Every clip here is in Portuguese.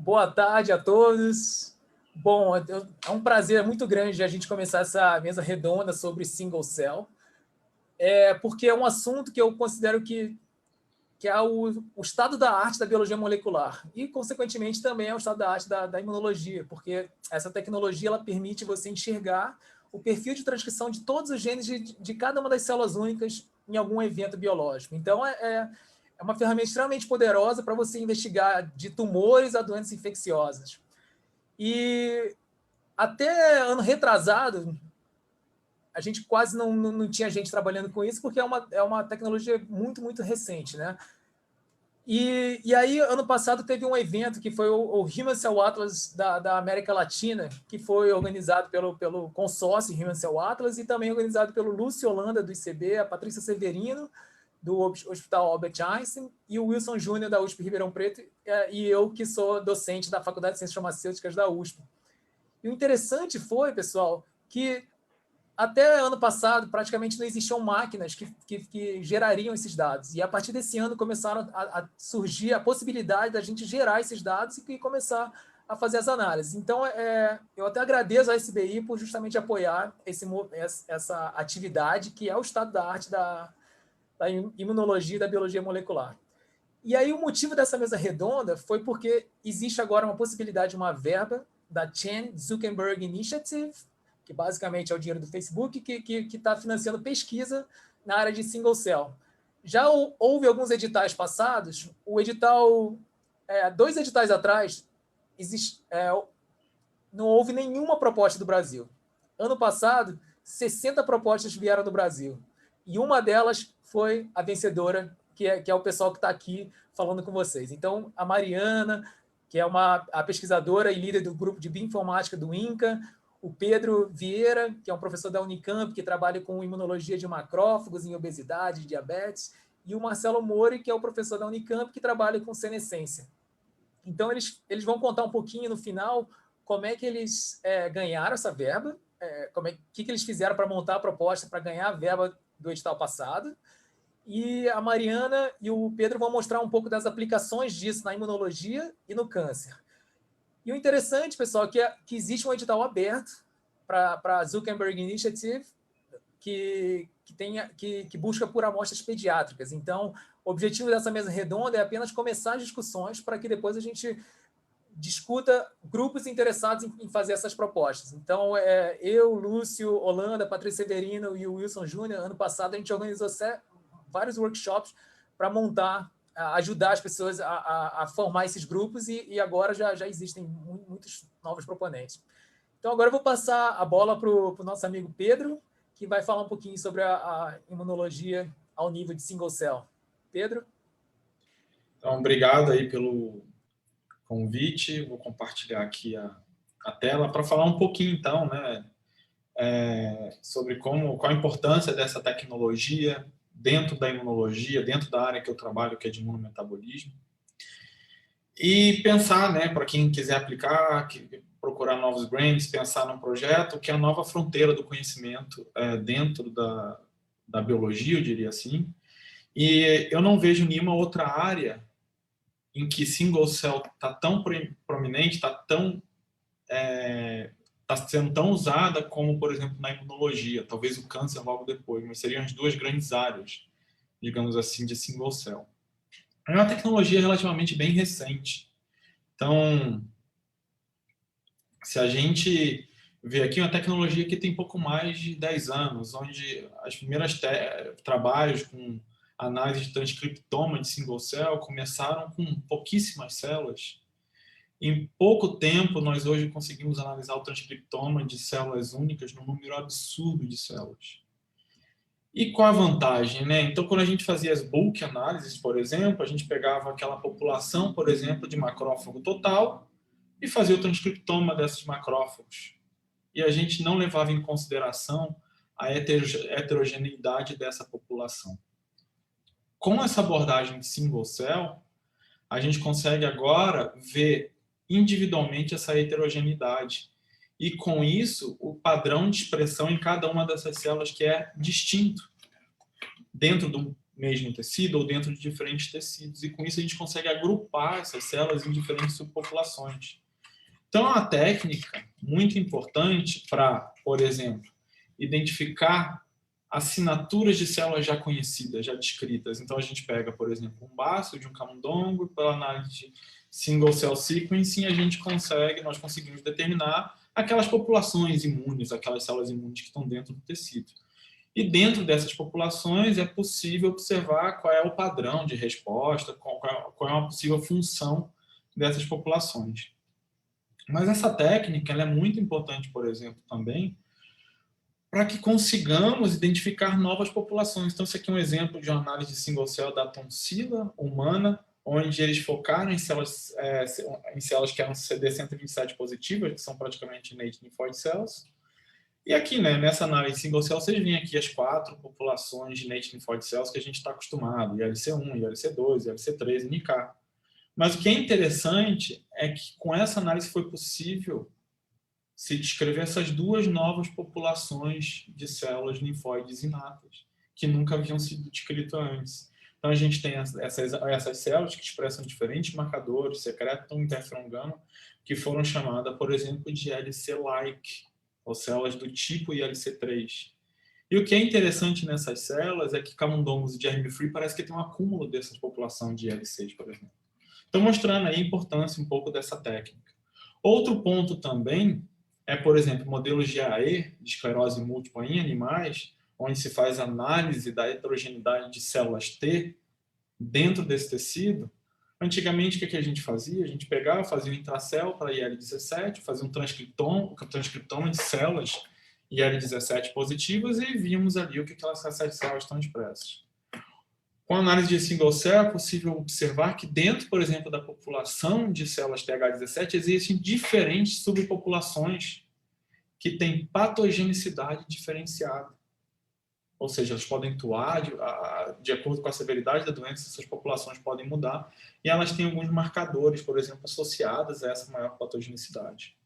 Boa tarde a todos. Bom, é um prazer muito grande a gente começar essa mesa redonda sobre single cell, porque é um assunto que eu considero que é o estado da arte da biologia molecular e, consequentemente, também é o estado da arte da imunologia, porque essa tecnologia ela permite você enxergar o perfil de transcrição de todos os genes de cada uma das células únicas em algum evento biológico. Então, é uma ferramenta extremamente poderosa para você investigar de tumores a doenças infecciosas. E até ano retrasado, a gente quase não tinha gente trabalhando com isso, porque é uma tecnologia muito recente, né? E aí, ano passado, teve um evento que foi o Human Cell Atlas da América Latina, que foi organizado pelo consórcio Human Cell Atlas e também organizado pelo Lúcio Holanda, do ICB, a Patrícia Severino, do Hospital Albert Einstein, e o Wilson Júnior, da USP Ribeirão Preto, e eu, que sou docente da Faculdade de Ciências Farmacêuticas da USP. E o interessante foi, pessoal, que até ano passado praticamente não existiam máquinas que gerariam esses dados. E a partir desse ano começaram a surgir a possibilidade da gente gerar esses dados e começar a fazer as análises. Então, eu até agradeço a SBI por justamente apoiar essa atividade, que é o estado da arte da imunologia e da biologia molecular. E aí o motivo dessa mesa redonda foi porque existe agora uma possibilidade de uma verba da Chan Zuckerberg Initiative, que basicamente é o dinheiro do Facebook, que está financiando pesquisa na área de single cell. Já houve alguns editais passados, o edital, 2 editais atrás, não houve nenhuma proposta do Brasil. Ano passado, 60 propostas vieram do Brasil. E uma delas foi a vencedora, que é o pessoal que está aqui falando com vocês. Então, a Mariana, que é a pesquisadora e líder do grupo de bioinformática do INCA, o Pedro Vieira, que é um professor da Unicamp, que trabalha com imunologia de macrófagos em obesidade e diabetes, e o Marcelo Mori, que é o professor da Unicamp, que trabalha com senescência. Então, eles vão contar um pouquinho no final como é que eles ganharam essa verba, que eles fizeram para montar a proposta para ganhar a verba do edital passado. E a Mariana e o Pedro vão mostrar um pouco das aplicações disso na imunologia e no câncer. E o interessante, pessoal, é que existe um edital aberto para a Zuckerberg Initiative que busca por amostras pediátricas. Então, o objetivo dessa mesa redonda é apenas começar as discussões para que depois a gente discuta grupos interessados em fazer essas propostas. Então, eu, Lúcio, Holanda, Patrícia Severino e o Wilson Júnior, ano passado, a gente organizou vários workshops para ajudar as pessoas a formar esses grupos e agora já existem muitos novos proponentes. Então, agora eu vou passar a bola para o nosso amigo Pedro, que vai falar um pouquinho sobre a imunologia ao nível de single cell. Pedro? Então, obrigado aí pelo convite. Vou compartilhar aqui a tela para falar um pouquinho, então, né, sobre qual a importância dessa tecnologia dentro da imunologia, dentro da área que eu trabalho, que é de imunometabolismo. E pensar, né, para quem quiser aplicar, procurar novos grants, pensar num projeto que é a nova fronteira do conhecimento dentro da biologia, eu diria assim. E eu não vejo nenhuma outra área em que single cell está tão prominente, está sendo tão usada como, por exemplo, na imunologia. Talvez o câncer logo depois, mas seriam as duas grandes áreas, digamos assim, de single cell. É uma tecnologia relativamente bem recente. Então, se a gente vê aqui uma tecnologia que tem pouco mais de 10 anos, onde as primeiras trabalhos com análise de transcriptoma de single cell começaram com pouquíssimas células. Em pouco tempo, nós hoje conseguimos analisar o transcriptoma de células únicas num número absurdo de células. E qual a vantagem, né? Então, quando a gente fazia as bulk análises, por exemplo, a gente pegava aquela população, por exemplo, de macrófago total e fazia o transcriptoma desses macrófagos. E a gente não levava em consideração a heterogeneidade dessa população. Com essa abordagem de single cell, a gente consegue agora ver individualmente essa heterogeneidade. E, com isso, o padrão de expressão em cada uma dessas células que é distinto dentro mesmo tecido ou dentro de diferentes tecidos. E com isso a gente consegue agrupar essas células em diferentes subpopulações. Então, é uma técnica muito importante para, por exemplo, identificar assinaturas de células já conhecidas, já descritas. Então, a gente pega, por exemplo, um baço de um camundongo, pela análise de single cell sequencing, nós conseguimos determinar aquelas populações imunes, aquelas células imunes que estão dentro do tecido. E dentro dessas populações é possível observar qual é o padrão de resposta, qual é uma possível função dessas populações. Mas essa técnica ela é muito importante, por exemplo, também para que consigamos identificar novas populações. Então, esse aqui é um exemplo de uma análise de single cell da tonsila humana, onde eles focaram em células que eram CD127 positivas, que são praticamente innate lymphoid cells. E aqui, né, nessa análise single cell, vocês veem aqui as 4 populações de innate lymphoid cells que a gente está acostumado, ILC1, ILC2, ILC3 e NK. Mas o que é interessante é que com essa análise foi possível se descrever essas 2 novas populações de células linfóides inatas, que nunca haviam sido descritas antes. Então, a gente tem essas células que expressam diferentes marcadores, secretam interferon gama, que foram chamadas, por exemplo, de ILC-like, ou células do tipo ILC3. E o que é interessante nessas células é que camundongos e germ-free parece que tem um acúmulo dessas populações de IL6, por exemplo. Então, mostrando aí a importância um pouco dessa técnica. Outro ponto também é, por exemplo, modelos de AE, de esclerose múltipla em animais, onde se faz análise da heterogeneidade de células T dentro desse tecido. Antigamente, o que a gente fazia? A gente pegava, fazia um intracel para IL-17, fazia um transcriptoma de células IL-17 positivas e víamos ali o que essas células estão expressas. Com a análise de single cell, é possível observar que dentro, por exemplo, da população de células TH17, existem diferentes subpopulações que têm patogenicidade diferenciada. Ou seja, elas podem atuar de acordo com a severidade da doença, essas populações podem mudar, e elas têm alguns marcadores, por exemplo, associados a essa maior patogenicidade.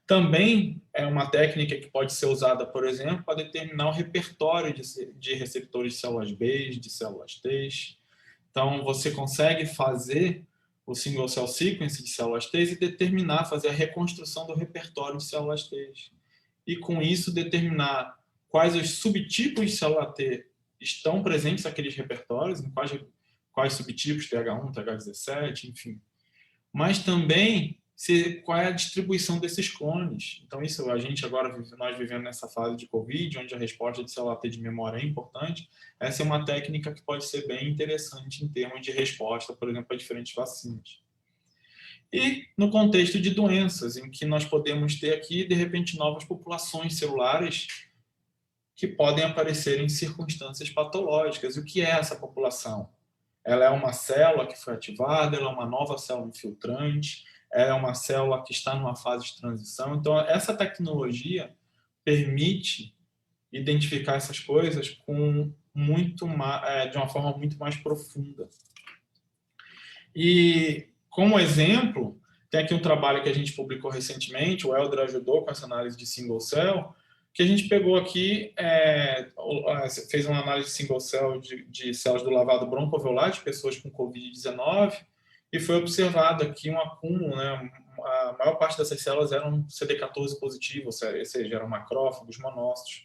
Também é uma técnica que pode ser usada, por exemplo, para determinar o repertório de receptores de células B, de células T. Então, você consegue fazer o single cell sequence de células T e determinar, fazer a reconstrução do repertório de células T. E, com isso, determinar quais os subtipos de célula T estão presentes naqueles repertórios, em quais subtipos, TH1, TH17, enfim. Mas também qual é a distribuição desses clones. Então, isso nós vivendo nessa fase de Covid, onde a resposta de célula T de memória é importante, essa é uma técnica que pode ser bem interessante em termos de resposta, por exemplo, a diferentes vacinas. E no contexto de doenças, em que nós podemos ter aqui, de repente, novas populações celulares que podem aparecer em circunstâncias patológicas. E o que é essa população? Ela é uma célula que foi ativada, ela é uma nova célula infiltrante, é uma célula que está numa fase de transição. Então, essa tecnologia permite identificar essas coisas de uma forma muito mais profunda. E, como exemplo, tem aqui um trabalho que a gente publicou recentemente, o Helder ajudou com essa análise de single cell, que a gente pegou aqui, fez uma análise de single cell de células do lavado broncoalveolar de pessoas com Covid-19, e foi observado aqui um acúmulo, né? A maior parte dessas células eram CD14 positivas, ou seja, eram macrófagos, monócitos.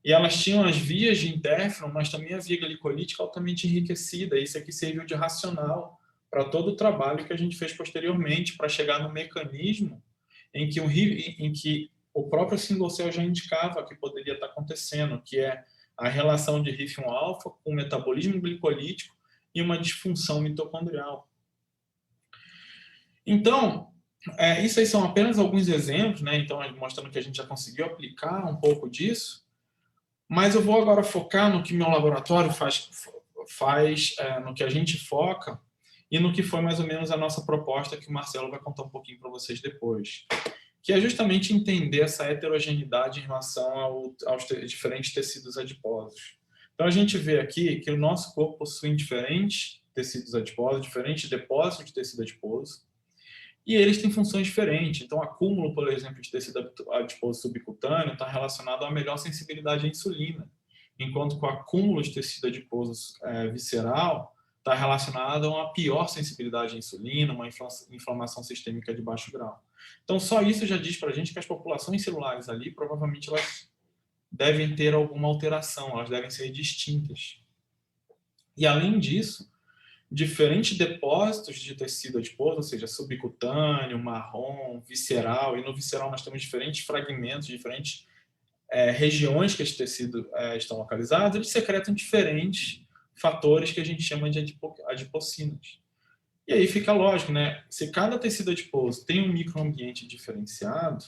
E elas tinham as vias de interferon, mas também a via glicolítica altamente enriquecida. Isso aqui serviu de racional para todo o trabalho que a gente fez posteriormente, para chegar no mecanismo em que o próprio single cell já indicava que poderia estar acontecendo, que é a relação de HIF-1-alfa com o metabolismo glicolítico e uma disfunção mitocondrial. Então, isso aí são apenas alguns exemplos, né? Então, mostrando que a gente já conseguiu aplicar um pouco disso, mas eu vou agora focar no que meu laboratório faz no que a gente foca e no que foi mais ou menos a nossa proposta, que o Marcelo vai contar um pouquinho para vocês depois, que é justamente entender essa heterogeneidade em relação aos diferentes tecidos adiposos. Então, a gente vê aqui que o nosso corpo possui diferentes tecidos adiposos, diferentes depósitos de tecido adiposo, e eles têm funções diferentes. Então, o acúmulo, por exemplo, de tecido adiposo subcutâneo está relacionado a uma melhor sensibilidade à insulina. enquanto que o acúmulo de tecido adiposo visceral está relacionado a uma pior sensibilidade à insulina, uma inflamação sistêmica de baixo grau. Então, só isso já diz para a gente que as populações celulares ali, provavelmente, elas devem ter alguma alteração, elas devem ser distintas. E, além disso, diferentes depósitos de tecido adiposo, ou seja, subcutâneo, marrom, visceral, e no visceral nós temos diferentes fragmentos, diferentes regiões que esse tecido estão localizados, eles secretam diferentes fatores que a gente chama de adipocinas. E aí fica lógico, né? Se cada tecido adiposo tem um microambiente diferenciado,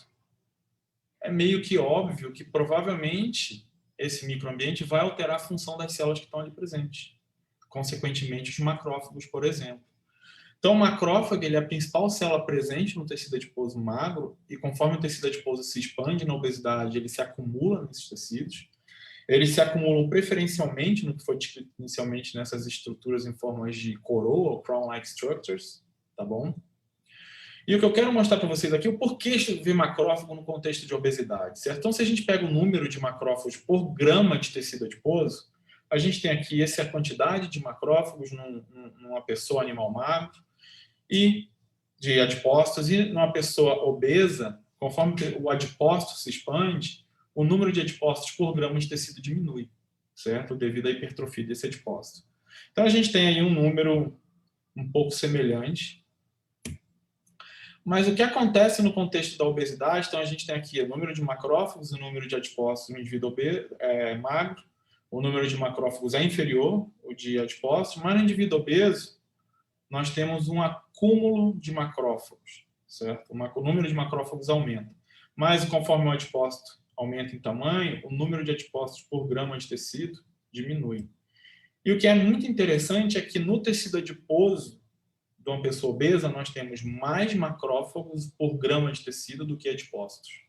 é meio que óbvio que provavelmente esse microambiente vai alterar a função das células que estão ali presentes. Consequentemente, os macrófagos, por exemplo. Então, o macrófago ele é a principal célula presente no tecido adiposo magro e conforme o tecido adiposo se expande na obesidade, ele se acumula nesses tecidos. Eles se acumulam preferencialmente no que foi descrito inicialmente nessas estruturas em formas de coroa, ou crown-like structures, tá bom? E o que eu quero mostrar para vocês aqui é o porquê ver macrófago no contexto de obesidade, certo? Então, se a gente pega o número de macrófagos por grama de tecido adiposo, a gente tem aqui essa quantidade de macrófagos numa pessoa animal magro e de adipócitos, e numa pessoa obesa, conforme o adipócito se expande, o número de adipócitos por grama de tecido diminui, certo? Devido à hipertrofia desse adipócito. Então, a gente tem aí um número um pouco semelhante. Mas o que acontece no contexto da obesidade? Então, a gente tem aqui o número de macrófagos e o número de adipócitos no indivíduo magro. O número de macrófagos é inferior, o de adipócitos, mas no indivíduo obeso, nós temos um acúmulo de macrófagos, certo? O número de macrófagos aumenta. Mas, conforme o adipócito aumenta em tamanho, o número de adipócitos por grama de tecido diminui. E o que é muito interessante é que no tecido adiposo de uma pessoa obesa, nós temos mais macrófagos por grama de tecido do que adipócitos.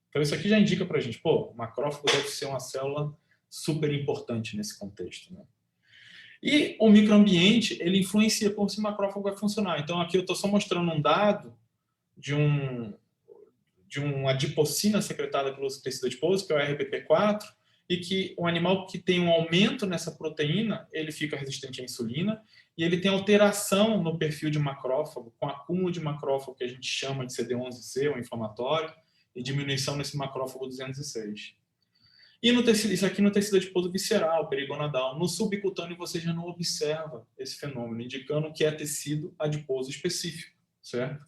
Então, isso aqui já indica para a gente, pô, o macrófago deve ser uma célula super importante nesse contexto, né? E o microambiente, ele influencia como esse macrófago vai funcionar. Então, aqui eu estou só mostrando um dado de uma adipocina secretada pelo tecido adiposo, que é o RBP4, e que um animal que tem um aumento nessa proteína, ele fica resistente à insulina, e ele tem alteração no perfil de macrófago, com acúmulo de macrófago que a gente chama de CD11C, ou inflamatório, e diminuição nesse macrófago 206. E no tecido, isso aqui no tecido adiposo visceral, perigonadal. No subcutâneo você já não observa esse fenômeno, indicando que é tecido adiposo específico, certo?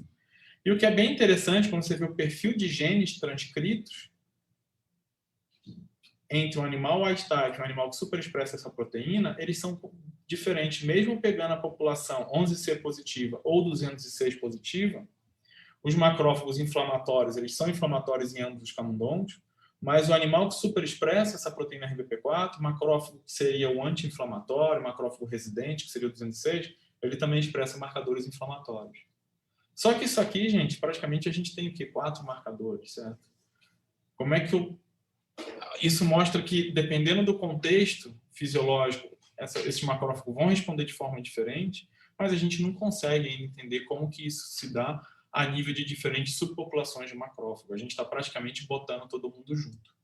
E o que é bem interessante, quando você vê o perfil de genes transcritos entre um animal white type e um animal que superexpressa essa proteína, eles são diferentes. Mesmo pegando a população 11C positiva ou 206 positiva, os macrófagos inflamatórios, eles são inflamatórios em ambos os camundongos, mas o animal que superexpressa essa proteína RBP4, macrófago que seria o anti-inflamatório, macrófago residente, que seria o 206, ele também expressa marcadores inflamatórios. Só que isso aqui, gente, praticamente a gente tem o quê? 4 marcadores, certo? Como é que isso mostra que, dependendo do contexto fisiológico, esses macrófagos vão responder de forma diferente, mas a gente não consegue ainda entender como que isso se dá a nível de diferentes subpopulações de macrófago. A gente está praticamente botando todo mundo junto.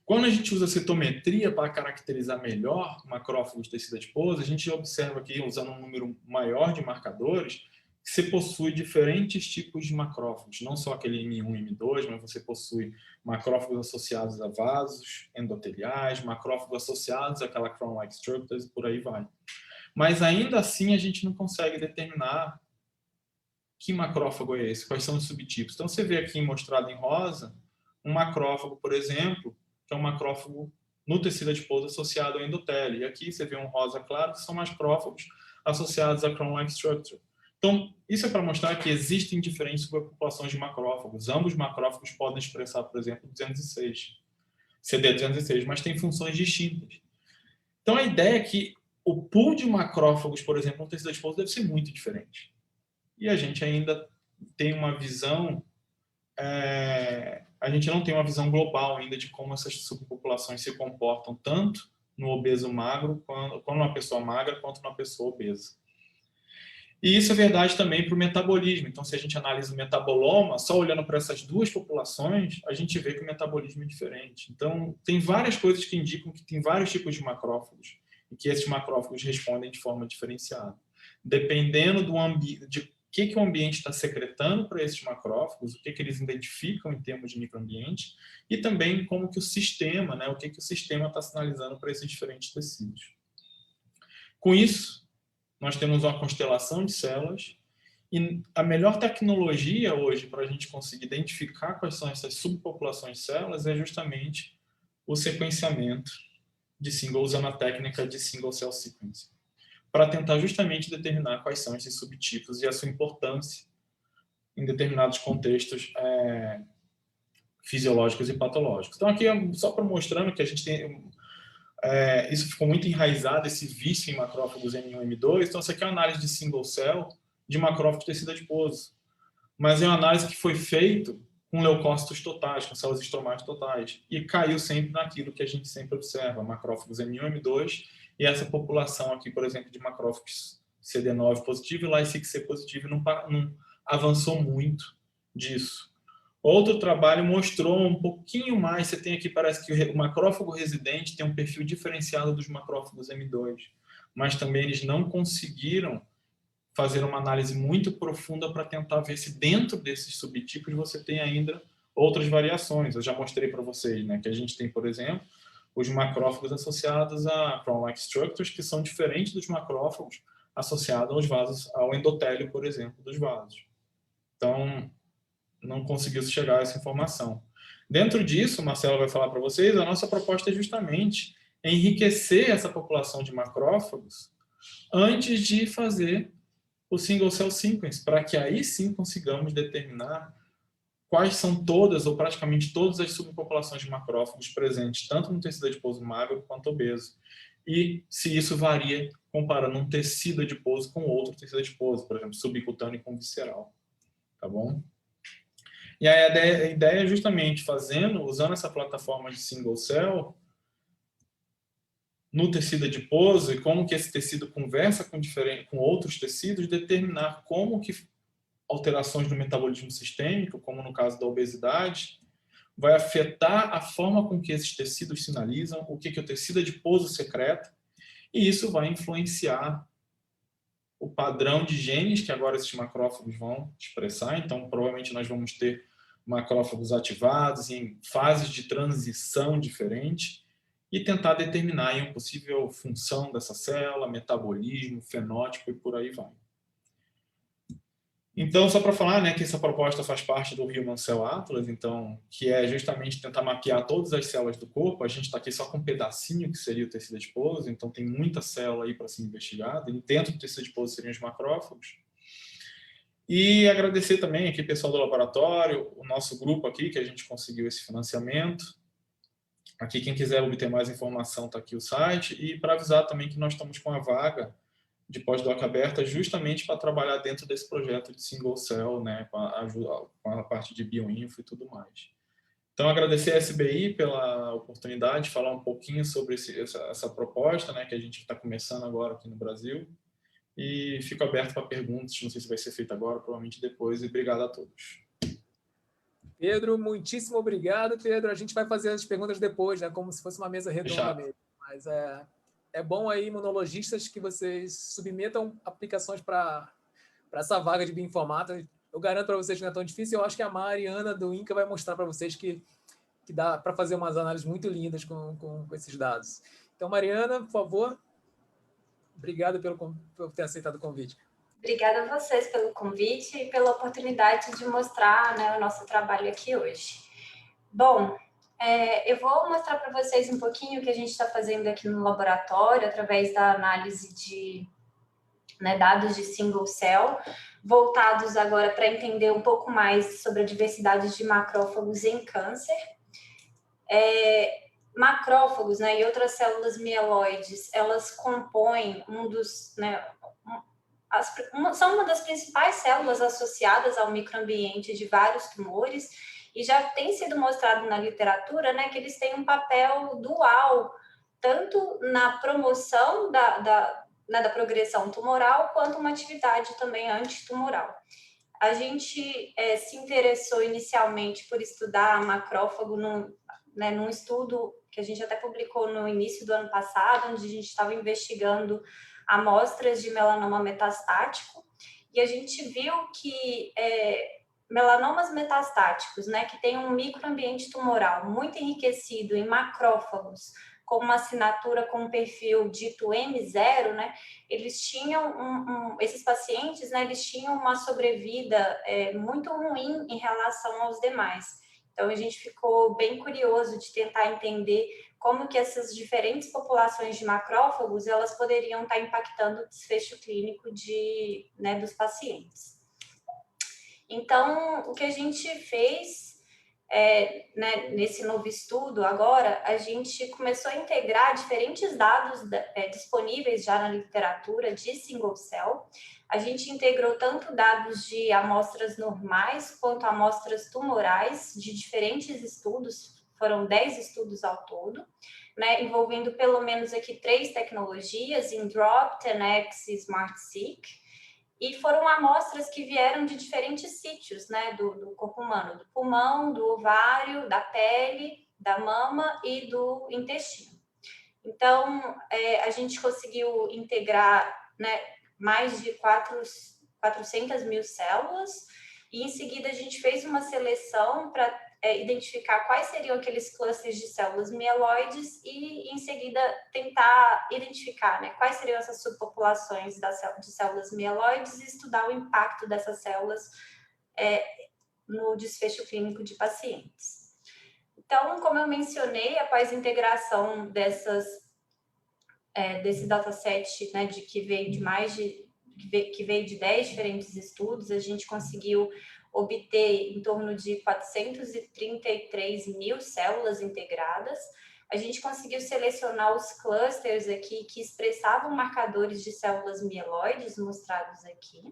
Quando a gente usa citometria para caracterizar melhor macrófagos de tecido adiposo, a gente observa aqui, usando um número maior de marcadores, que você possui diferentes tipos de macrófagos, não só aquele M1 e M2, mas você possui macrófagos associados a vasos endoteliais, macrófagos associados àquela crown-like structures, e por aí vai. Mas ainda assim a gente não consegue determinar que macrófago é esse, quais são os subtipos. Então você vê aqui mostrado em rosa um macrófago, por exemplo, que é um macrófago no tecido adiposo associado ao endotélio. E aqui você vê um rosa claro, que são macrófagos associados à crown-like structure. Então, isso é para mostrar que existem diferentes subpopulações de macrófagos. Ambos macrófagos podem expressar, por exemplo, 206, CD206, mas tem funções distintas. Então, a ideia é que o pool de macrófagos, por exemplo, no tecido adiposo deve ser muito diferente. E a gente ainda tem uma visão, a gente não tem uma visão global ainda de como essas subpopulações se comportam, tanto no obeso magro, quando uma pessoa magra, quanto numa pessoa obesa. E isso é verdade também para o metabolismo. Então, se a gente analisa o metaboloma, só olhando para essas duas populações, a gente vê que o metabolismo é diferente. Então, tem várias coisas que indicam que tem vários tipos de macrófagos e que esses macrófagos respondem de forma diferenciada. Dependendo do de o que o ambiente está secretando para esses macrófagos, o que eles identificam em termos de microambiente, e também como que o sistema, né, o que o sistema está sinalizando para esses diferentes tecidos. Com isso, nós temos uma constelação de células e a melhor tecnologia hoje para a gente conseguir identificar quais são essas subpopulações de células é justamente o sequenciamento usando a técnica de single cell sequencing, para tentar justamente determinar quais são esses subtipos e a sua importância em determinados contextos fisiológicos e patológicos. Então, aqui é só para mostrando que a gente tem... isso ficou muito enraizado, esse vício em macrófagos M1 e M2. Então, isso aqui é uma análise de single cell de macrófagos de tecido adiposo. Mas é uma análise que foi feita com leucócitos totais, com células estromáticas totais. E caiu sempre naquilo que a gente sempre observa, macrófagos M1 e M2, e essa população aqui, por exemplo, de macrófagos CD9 positivo e Ly6C positivo não avançou muito disso. Outro trabalho mostrou um pouquinho mais, você tem aqui, parece que o macrófago residente tem um perfil diferenciado dos macrófagos M2, mas também eles não conseguiram fazer uma análise muito profunda para tentar ver se dentro desses subtipos você tem ainda outras variações. Eu já mostrei para vocês, né, que a gente tem, por exemplo, os macrófagos associados a crown-like structures, que são diferentes dos macrófagos associados aos vasos, ao endotélio, por exemplo, dos vasos. Então, não conseguiu chegar a essa informação. Dentro disso, Marcelo vai falar para vocês, a nossa proposta é justamente enriquecer essa população de macrófagos antes de fazer o single cell sequence, para que aí sim consigamos determinar quais são todas ou praticamente todas as subpopulações de macrófagos presentes, tanto no tecido adiposo magro quanto obeso. E se isso varia comparando um tecido adiposo com outro tecido adiposo, por exemplo, subcutâneo com visceral. Tá bom? E aí a ideia é justamente usando essa plataforma de single cell no tecido adiposo e como que esse tecido conversa com outros tecidos, determinar como que alterações no metabolismo sistêmico, como no caso da obesidade, vai afetar a forma com que esses tecidos sinalizam, o que o tecido adiposo secreta, e isso vai influenciar o padrão de genes que agora esses macrófagos vão expressar. Então, provavelmente nós vamos ter macrófagos ativados em fases de transição diferentes e tentar determinar aí uma possível função dessa célula, metabolismo, fenótipo e por aí vai. Então, só para falar, né, que essa proposta faz parte do Human Cell Atlas, então, que é justamente tentar mapear todas as células do corpo. A gente está aqui só com um pedacinho que seria o tecido adiposo, então tem muita célula aí para ser investigada, e dentro do tecido adiposo seriam os macrófagos. E agradecer também aqui o pessoal do laboratório, o nosso grupo aqui, que a gente conseguiu esse financiamento. Aqui, quem quiser obter mais informação, está aqui o site. E para avisar também que nós estamos com a vaga de pós-doc aberta justamente para trabalhar dentro desse projeto de single cell, né, com a parte de bioinfo e tudo mais. Então, agradecer a SBI pela oportunidade de falar um pouquinho sobre essa proposta, né, que a gente está começando agora aqui no Brasil. E fico aberto para perguntas, não sei se vai ser feito agora, provavelmente depois, e obrigado a todos. Pedro, muitíssimo obrigado, Pedro. A gente vai fazer as perguntas depois, né, como se fosse uma mesa redonda mesmo. Mas é bom aí, imunologistas, que vocês submetam aplicações para essa vaga de bioinformática. Eu garanto para vocês que não é tão difícil. Eu acho que a Mariana do INCA vai mostrar para vocês que dá para fazer umas análises muito lindas com esses dados. Então, Mariana, por favor, obrigado por ter aceitado o convite. Obrigada a vocês pelo convite e pela oportunidade de mostrar, né, o nosso trabalho aqui hoje. Bom, eu vou mostrar para vocês um pouquinho o que a gente está fazendo aqui no laboratório, através da análise de dados de single cell, voltados agora para entender um pouco mais sobre a diversidade de macrófagos em câncer. Macrófagos, né, e outras células mieloides, elas compõem são uma das principais células associadas ao microambiente de vários tumores, e já tem sido mostrado na literatura, né, que eles têm um papel dual, tanto na promoção né, da progressão tumoral, quanto uma atividade também antitumoral. A gente se interessou inicialmente por estudar macrófago num estudo que a gente até publicou no início do ano passado, onde a gente estava investigando amostras de melanoma metastático, e a gente viu que melanomas metastáticos, né, que tem um microambiente tumoral muito enriquecido em macrófagos, com uma assinatura com um perfil dito M0, né, eles tinham esses pacientes, né, eles tinham uma sobrevida muito ruim em relação aos demais. Então, a gente ficou bem curioso de tentar entender como que essas diferentes populações de macrófagos, elas poderiam estar impactando o desfecho clínico dos pacientes. Então, o que a gente fez nesse novo estudo agora, a gente começou a integrar diferentes dados disponíveis já na literatura de single cell. A gente integrou tanto dados de amostras normais quanto amostras tumorais de diferentes estudos, foram 10 estudos ao todo, né, envolvendo pelo menos aqui 3 tecnologias, InDrop, 10x e SmartSeq. E foram amostras que vieram de diferentes sítios, né, do corpo humano, do pulmão, do ovário, da pele, da mama e do intestino. Então, a gente conseguiu integrar, né, mais de 400 mil células, e em seguida a gente fez uma seleção para identificar quais seriam aqueles clusters de células mieloides e, em seguida, tentar identificar, né, quais seriam essas subpopulações de células mieloides e estudar o impacto dessas células no desfecho clínico de pacientes. Então, como eu mencionei, após a integração desse dataset, né, que veio de 10 diferentes estudos, a gente conseguiu obter em torno de 433 mil células integradas. A gente conseguiu selecionar os clusters aqui que expressavam marcadores de células mieloides mostrados aqui.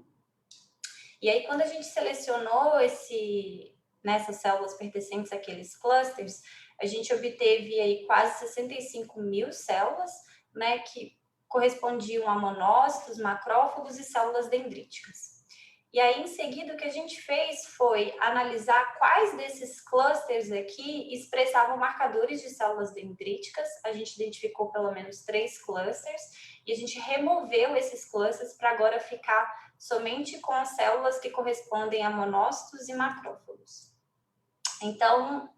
E aí, quando a gente selecionou essas células pertencentes àqueles clusters, a gente obteve aí quase 65 mil células, né, que correspondiam a monócitos, macrófagos e células dendríticas. E aí, em seguida, o que a gente fez foi analisar quais desses clusters aqui expressavam marcadores de células dendríticas. A gente identificou pelo menos 3 clusters e a gente removeu esses clusters para agora ficar somente com as células que correspondem a monócitos e macrófagos. Então,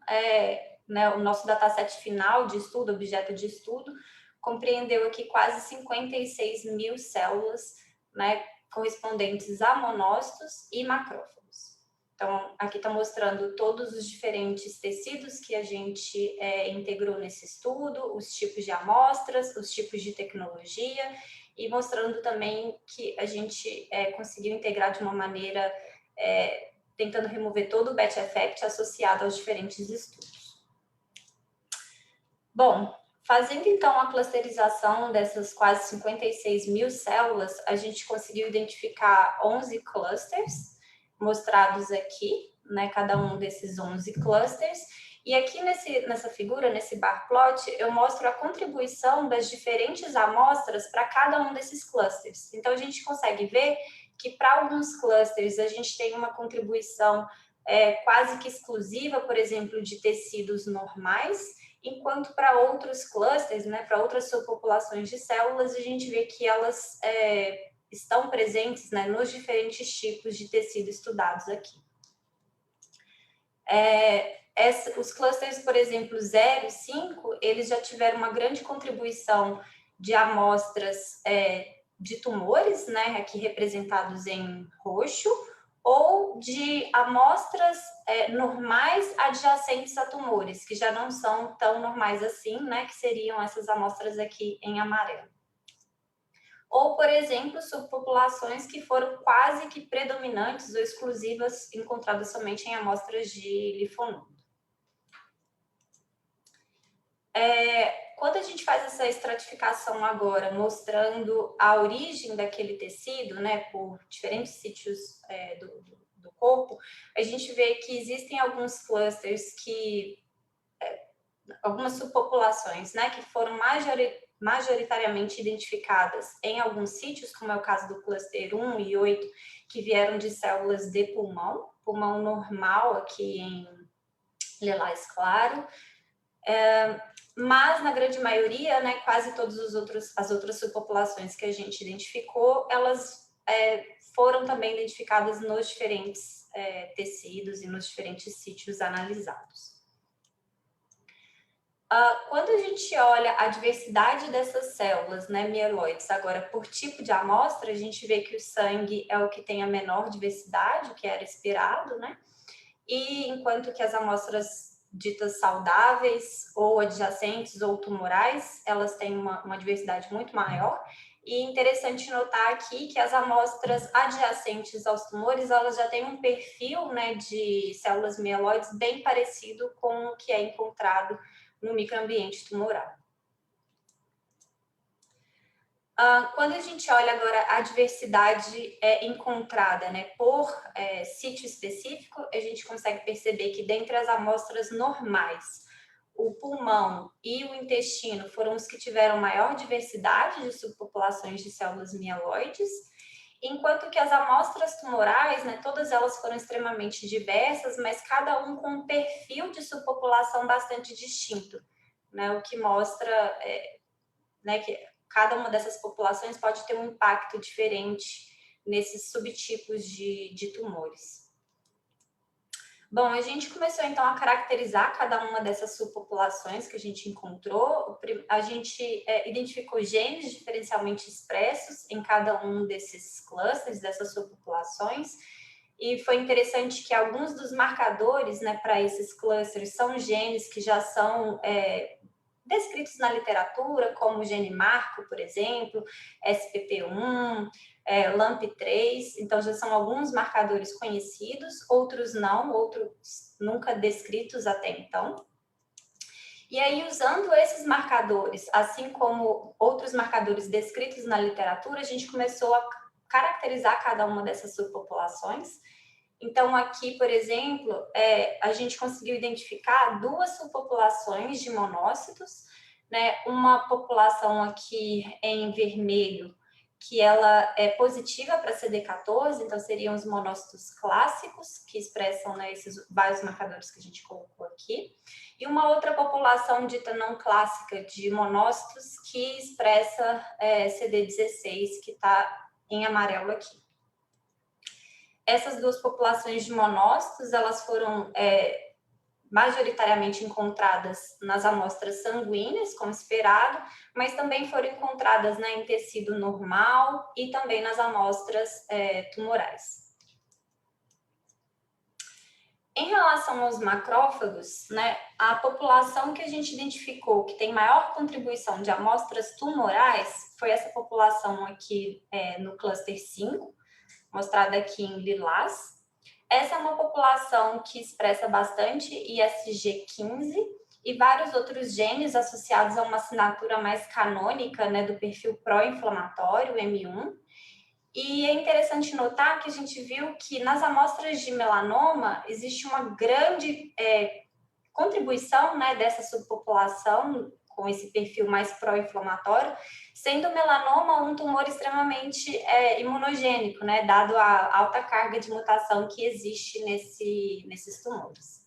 o nosso dataset final de estudo, objeto de estudo, compreendeu aqui quase 56 mil células, né, correspondentes a monócitos e macrófagos. Então, aqui está mostrando todos os diferentes tecidos que a gente integrou nesse estudo, os tipos de amostras, os tipos de tecnologia, e mostrando também que a gente conseguiu integrar de uma maneira tentando remover todo o batch effect associado aos diferentes estudos. Bom, fazendo então a clusterização dessas quase 56 mil células, a gente conseguiu identificar 11 clusters mostrados aqui, né, cada um desses 11 clusters. E aqui nessa figura, nesse bar plot, eu mostro a contribuição das diferentes amostras para cada um desses clusters. Então, a gente consegue ver que para alguns clusters a gente tem uma contribuição quase que exclusiva, por exemplo, de tecidos normais, enquanto para outros clusters, né, para outras subpopulações de células, a gente vê que elas estão presentes, né, nos diferentes tipos de tecido estudados aqui. Os clusters, por exemplo, 0 e 5, eles já tiveram uma grande contribuição de amostras de tumores, né, aqui representados em roxo, ou de amostras normais adjacentes a tumores, que já não são tão normais assim, né, que seriam essas amostras aqui em amarelo. Ou, por exemplo, subpopulações que foram quase que predominantes ou exclusivas, encontradas somente em amostras de linfonodo. Quando a gente faz essa estratificação agora, mostrando a origem daquele tecido, né, por diferentes sítios do corpo, a gente vê que existem alguns clusters algumas subpopulações, né, que foram majoritariamente identificadas em alguns sítios, como é o caso do cluster 1 e 8, que vieram de células de pulmão normal aqui em lilás claro, mas na grande maioria, né, quase todas as outras subpopulações que a gente identificou, elas foram também identificadas nos diferentes tecidos e nos diferentes sítios analisados. Quando a gente olha a diversidade dessas células, né, mieloides, agora por tipo de amostra, a gente vê que o sangue é o que tem a menor diversidade, o que era esperado, né? E enquanto que as amostras ditas saudáveis, ou adjacentes, ou tumorais, elas têm uma diversidade muito maior. E interessante notar aqui que as amostras adjacentes aos tumores, elas já têm um perfil, né, de células mieloides bem parecido com o que é encontrado no microambiente tumoral. Quando a gente olha agora a diversidade encontrada, né, por sítio específico, a gente consegue perceber que dentre as amostras normais, o pulmão e o intestino foram os que tiveram maior diversidade de subpopulações de células mieloides, enquanto que as amostras tumorais, né, todas elas foram extremamente diversas, mas cada um com um perfil de subpopulação bastante distinto, né, o que mostra né, que cada uma dessas populações pode ter um impacto diferente nesses subtipos de tumores. Bom, a gente começou então a caracterizar cada uma dessas subpopulações que a gente encontrou. A gente identificou genes diferencialmente expressos em cada um desses clusters, dessas subpopulações. E foi interessante que alguns dos marcadores, né, para esses clusters são genes que já são descritos na literatura, como o gene marco, por exemplo, SPP1, LAMP3, então já são alguns marcadores conhecidos, outros não, outros nunca descritos até então. E aí, usando esses marcadores, assim como outros marcadores descritos na literatura, a gente começou a caracterizar cada uma dessas subpopulações. Então, aqui, por exemplo, a gente conseguiu identificar duas subpopulações de monócitos, né? Uma população aqui em vermelho, que ela é positiva para CD14, então seriam os monócitos clássicos, que expressam, né, esses vários marcadores que a gente colocou aqui. E uma outra população dita não clássica de monócitos, que expressa CD16, que está em amarelo aqui. Essas duas populações de monócitos, elas foram majoritariamente encontradas nas amostras sanguíneas, como esperado, mas também foram encontradas, né, em tecido normal e também nas amostras tumorais. Em relação aos macrófagos, né, a população que a gente identificou que tem maior contribuição de amostras tumorais foi essa população aqui no cluster 5, mostrada aqui em lilás. Essa é uma população que expressa bastante ISG15 e vários outros genes associados a uma assinatura mais canônica, né, do perfil pró-inflamatório, M1. E é interessante notar que a gente viu que nas amostras de melanoma existe uma grande contribuição, né, dessa subpopulação com esse perfil mais pró-inflamatório, sendo o melanoma um tumor extremamente imunogênico, né, dado a alta carga de mutação que existe nesses tumores.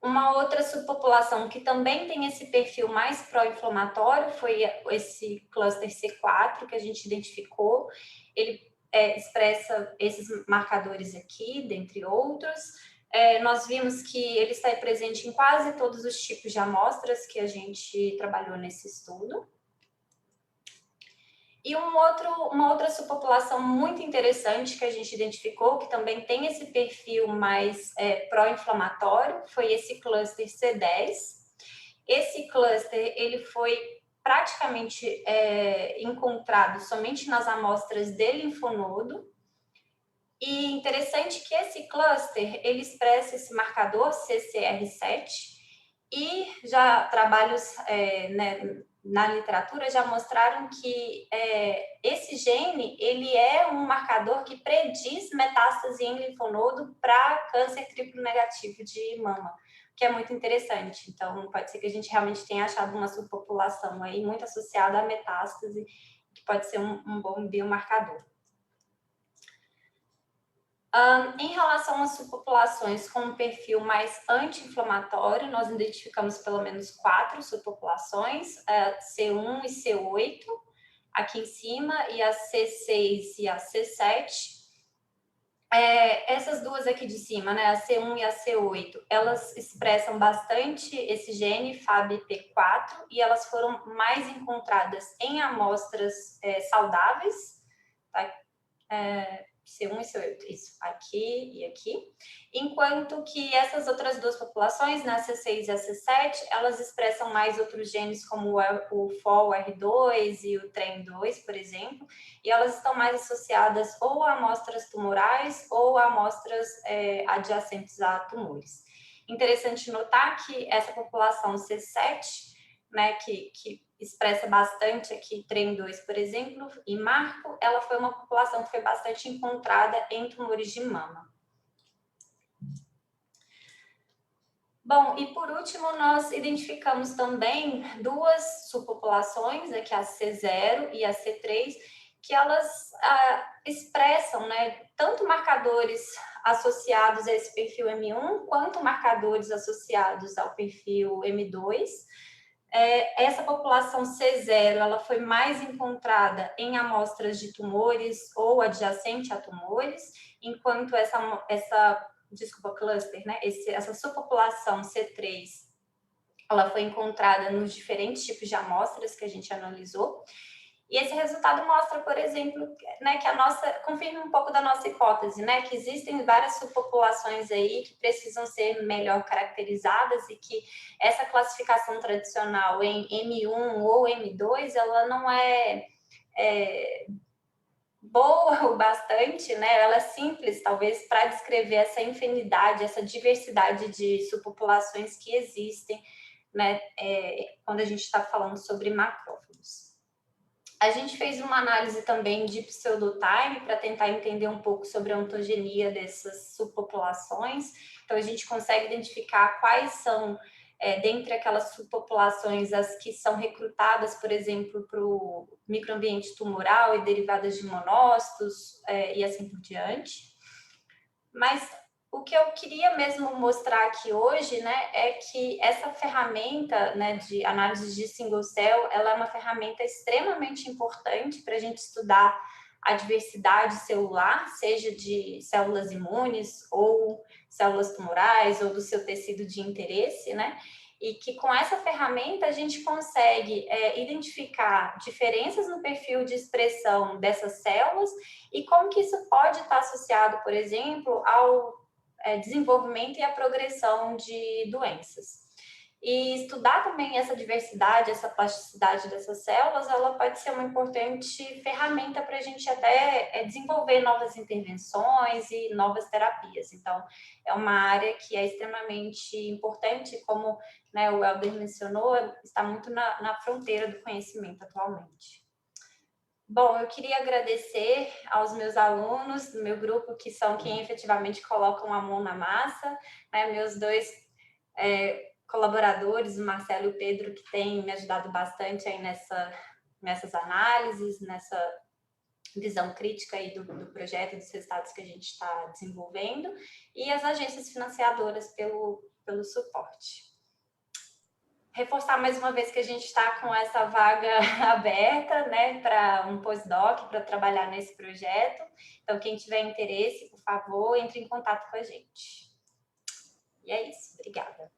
Uma outra subpopulação que também tem esse perfil mais pró-inflamatório foi esse cluster C4 que a gente identificou. Ele expressa esses marcadores aqui, dentre outros. Nós vimos que ele está presente em quase todos os tipos de amostras que a gente trabalhou nesse estudo. E uma outra subpopulação muito interessante que a gente identificou, que também tem esse perfil mais pró-inflamatório, foi esse cluster C10. Esse cluster, ele foi praticamente encontrado somente nas amostras de linfonodo. E interessante que esse cluster, ele expressa esse marcador CCR7 e já trabalhos na literatura já mostraram que esse gene, ele é um marcador que prediz metástase em linfonodo para câncer triplo negativo de mama, que é muito interessante. Então, pode ser que a gente realmente tenha achado uma subpopulação aí muito associada à metástase, que pode ser um bom biomarcador. Em relação às subpopulações com um perfil mais anti-inflamatório, nós identificamos pelo menos 4 subpopulações, C1 e C8, aqui em cima, e a C6 e a C7. Essas duas aqui de cima, né, a C1 e a C8, elas expressam bastante esse gene FABP4 e elas foram mais encontradas em amostras saudáveis, tá? C1 e C8, isso, aqui e aqui. Enquanto que essas outras duas populações, né, a C6 e a C7, elas expressam mais outros genes como o FOLR2 e o TREM2, por exemplo, e elas estão mais associadas ou a amostras tumorais ou a amostras adjacentes a tumores. Interessante notar que essa população C7, né, que expressa bastante aqui TREM2, por exemplo, e marco, ela foi uma população que foi bastante encontrada em tumores de mama. Bom, e por último, nós identificamos também 2 subpopulações, aqui a C0 e a C3, que elas expressam, né, tanto marcadores associados a esse perfil M1, quanto marcadores associados ao perfil M2. Essa população C0, ela foi mais encontrada em amostras de tumores ou adjacente a tumores, enquanto desculpa, cluster, né? Essa subpopulação C3, ela foi encontrada nos diferentes tipos de amostras que a gente analisou. E esse resultado mostra, por exemplo, né, que confirma um pouco da nossa hipótese, né, que existem várias subpopulações aí que precisam ser melhor caracterizadas e que essa classificação tradicional em M1 ou M2, ela não é boa o bastante, né? Ela é simples, talvez, para descrever essa infinidade, essa diversidade de subpopulações que existem, né, quando a gente está falando sobre macrófagos. A gente fez uma análise também de pseudotime para tentar entender um pouco sobre a ontogenia dessas subpopulações. Então, a gente consegue identificar quais são, dentre aquelas subpopulações, as que são recrutadas, por exemplo, para o microambiente tumoral e derivadas de monócitos e assim por diante. Mas o que eu queria mesmo mostrar aqui hoje, né, é que essa ferramenta, né, de análise de single cell, ela é uma ferramenta extremamente importante para a gente estudar a diversidade celular, seja de células imunes ou células tumorais ou do seu tecido de interesse, né? E que com essa ferramenta a gente consegue identificar diferenças no perfil de expressão dessas células e como que isso pode estar associado, por exemplo, ao desenvolvimento e a progressão de doenças. E estudar também essa diversidade, essa plasticidade dessas células, ela pode ser uma importante ferramenta para a gente até desenvolver novas intervenções e novas terapias. Então, é uma área que é extremamente importante, como, né, o Helder mencionou, está muito na fronteira do conhecimento atualmente. Bom, eu queria agradecer aos meus alunos do meu grupo, que são quem efetivamente colocam a mão na massa, né? Meus 2 colaboradores, o Marcelo e o Pedro, que têm me ajudado bastante aí nessas análises, nessa visão crítica aí do projeto, dos resultados que a gente está desenvolvendo, e as agências financiadoras pelo suporte. Reforçar mais uma vez que a gente está com essa vaga aberta, né, para um pós-doc, para trabalhar nesse projeto. Então, quem tiver interesse, por favor, entre em contato com a gente. E é isso. Obrigada.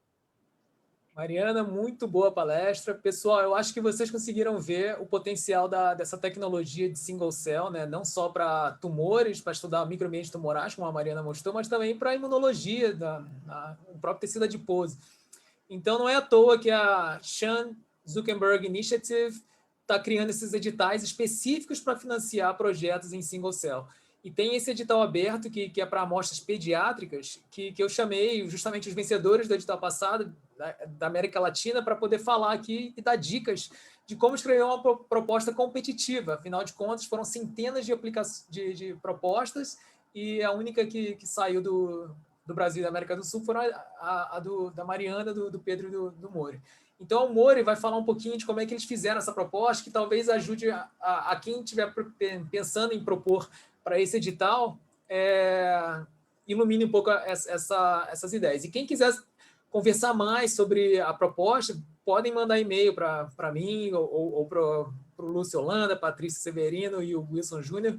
Mariana, muito boa palestra. Pessoal, eu acho que vocês conseguiram ver o potencial dessa tecnologia de single cell, né? Não só para tumores, para estudar microambientes tumorais, como a Mariana mostrou, mas também para a imunologia, o próprio tecido adiposo. Então, não é à toa que a Chan Zuckerberg Initiative está criando esses editais específicos para financiar projetos em single cell. E tem esse edital aberto, que é para amostras pediátricas, que eu chamei justamente os vencedores do edital passado, da América Latina, para poder falar aqui e dar dicas de como escrever uma proposta competitiva. Afinal de contas, foram centenas de propostas e a única que saiu do Brasil e da América do Sul foram da Mariana, do Pedro e do Mori. Então, o Mori vai falar um pouquinho de como é que eles fizeram essa proposta, que talvez ajude a quem estiver pensando em propor para esse edital, ilumine um pouco essas ideias. E quem quiser conversar mais sobre a proposta, podem mandar e-mail para mim ou para o Lúcio Holanda, Patrícia Severino e o Wilson Júnior,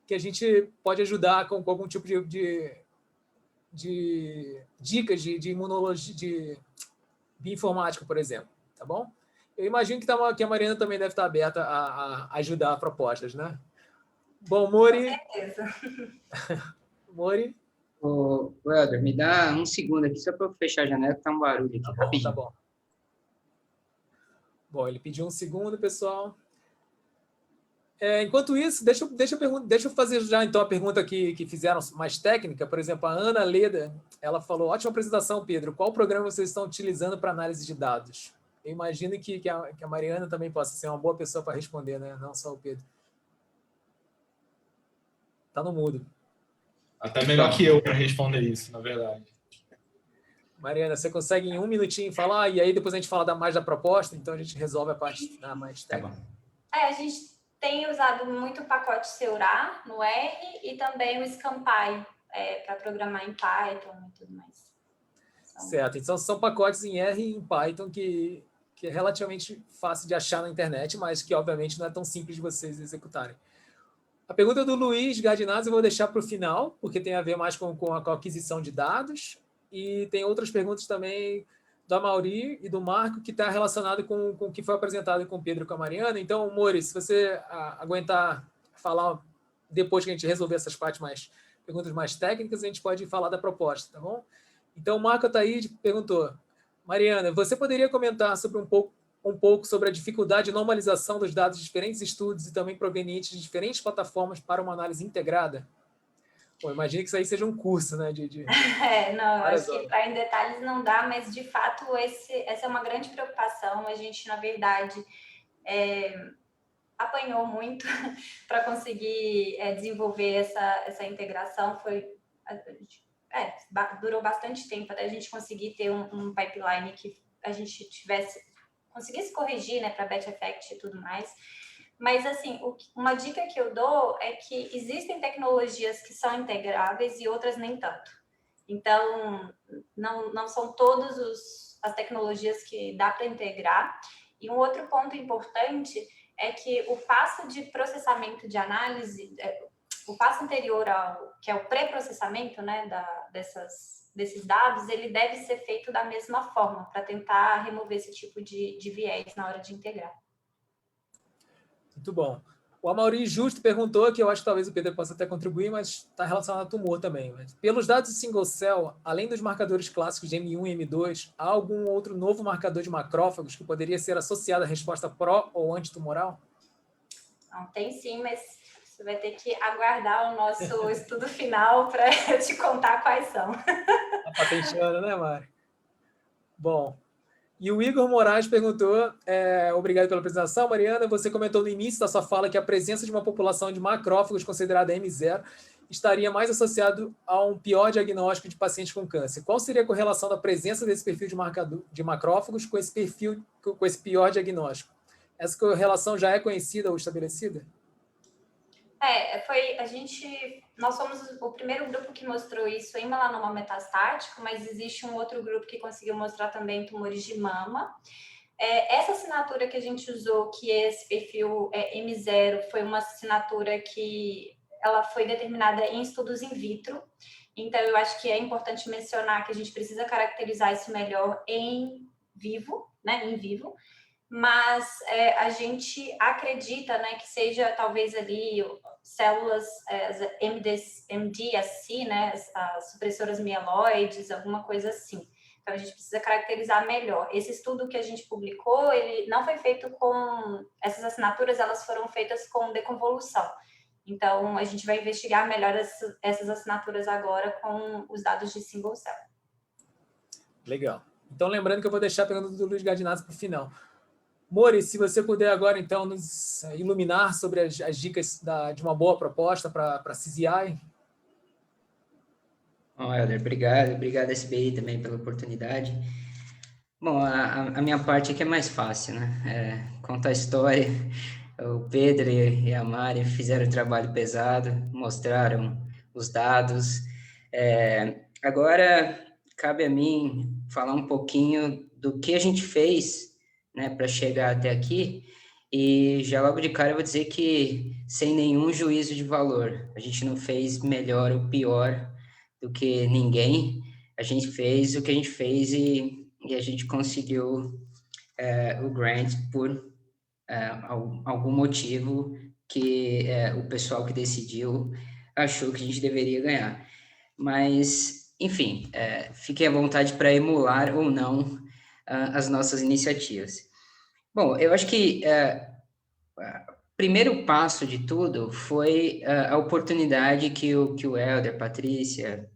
que a gente pode ajudar com algum tipo de dicas de imunologia, de bioinformática, por exemplo, tá bom? Eu imagino que a Mariana também deve estar aberta a ajudar propostas, né? Bom, Mori... Com certeza. Mori? Ô, Helder, me dá um segundo aqui, só para eu fechar a janela, que tá um barulho aqui, rapidinho. Tá bom. Bom, ele pediu um segundo, pessoal. Enquanto isso, deixa eu fazer já então a pergunta que fizeram mais técnica. Por exemplo, a Ana Leda, ela falou: ótima apresentação, Pedro. Qual programa vocês estão utilizando para análise de dados? Eu imagino que a Mariana também possa ser uma boa pessoa para responder, né? Não só o Pedro. Está no mudo. Até melhor que eu para responder isso, na verdade. Mariana, você consegue em um minutinho falar e aí depois a gente fala mais da proposta, então a gente resolve a parte mais técnica. Tá bom. A gente tem usado muito o pacote Seurat no R e também o Scampy para programar em Python e tudo mais. Certo, então são pacotes em R e em Python que é relativamente fácil de achar na internet, mas que obviamente não é tão simples de vocês executarem. A pergunta do Luiz Gardinazzi eu vou deixar para o final, porque tem a ver mais com a aquisição de dados, e tem outras perguntas também do Amaury e do Marco, que está relacionado com o que foi apresentado com o Pedro e com a Mariana. Então, Mori, se você aguentar falar depois que a gente resolver essas perguntas mais técnicas, a gente pode falar da proposta, tá bom? Então, o Marco Ataíde perguntou: Mariana, você poderia comentar sobre um pouco sobre a dificuldade de normalização dos dados de diferentes estudos e também provenientes de diferentes plataformas para uma análise integrada? Bom, imagino que isso aí seja um curso, né? Não, acho que para em detalhes não dá, mas de fato essa é uma grande preocupação. A gente, na verdade, apanhou muito para conseguir desenvolver essa integração. Durou bastante tempo até a gente conseguir ter um pipeline que a gente conseguisse corrigir, né, para batch effect e tudo mais. Mas, assim, uma dica que eu dou é que existem tecnologias que são integráveis e outras nem tanto. Então, não são todas as tecnologias que dá para integrar. E um outro ponto importante é que o passo de processamento de análise, o passo anterior que é o pré-processamento, né, desses dados, ele deve ser feito da mesma forma, para tentar remover esse tipo de viés na hora de integrar. Muito bom. O Amaury Justo perguntou, que eu acho que talvez o Pedro possa até contribuir, mas está relacionado a tumor também. Mas, pelos dados de single cell, além dos marcadores clássicos de M1 e M2, há algum outro novo marcador de macrófagos que poderia ser associado à resposta pró- ou antitumoral? Não, tem sim, mas você vai ter que aguardar o nosso estudo final para eu te contar quais são. Está patenteando, né, Mari? Bom, e o Igor Moraes perguntou, obrigado pela apresentação, Mariana, você comentou no início da sua fala que a presença de uma população de macrófagos considerada M0 estaria mais associado a um pior diagnóstico de pacientes com câncer. Qual seria a correlação da presença desse perfil de macrófagos com esse pior diagnóstico? Essa correlação já é conhecida ou estabelecida? Nós somos o primeiro grupo que mostrou isso em melanoma metastático, mas existe um outro grupo que conseguiu mostrar também tumores de mama. Essa assinatura que a gente usou, que é esse perfil M0, foi uma assinatura que ela foi determinada em estudos in vitro. Então, eu acho que é importante mencionar que a gente precisa caracterizar isso melhor em vivo, né, em vivo. Mas a gente acredita, né, que seja talvez ali células MDSC, né, as supressoras mieloides, alguma coisa assim. Então, a gente precisa caracterizar melhor. Esse estudo que a gente publicou, ele não foi feito com... Essas assinaturas, elas foram feitas com deconvolução. Então, a gente vai investigar melhor essas assinaturas agora com os dados de single cell. Legal. Então, lembrando que eu vou deixar a pergunta do Luiz Gardinazzi para o final. Mori, se você puder agora, então, nos iluminar sobre as dicas de uma boa proposta para CZI. Bom, Helder, obrigado SBI também pela oportunidade. Bom, a minha parte aqui é mais fácil, né? Contar a história. O Pedro e a Mari fizeram um trabalho pesado, mostraram os dados. Agora, cabe a mim falar um pouquinho do que a gente fez, né, para chegar até aqui. E já logo de cara eu vou dizer que, sem nenhum juízo de valor, a gente não fez melhor ou pior do que ninguém. A gente fez o que a gente fez e a gente conseguiu o grant por algum motivo que o pessoal que decidiu achou que a gente deveria ganhar. Mas, enfim, fiquem à vontade para emular ou não as nossas iniciativas. Bom, eu acho que o primeiro passo de tudo foi a oportunidade que o Helder, Patrícia,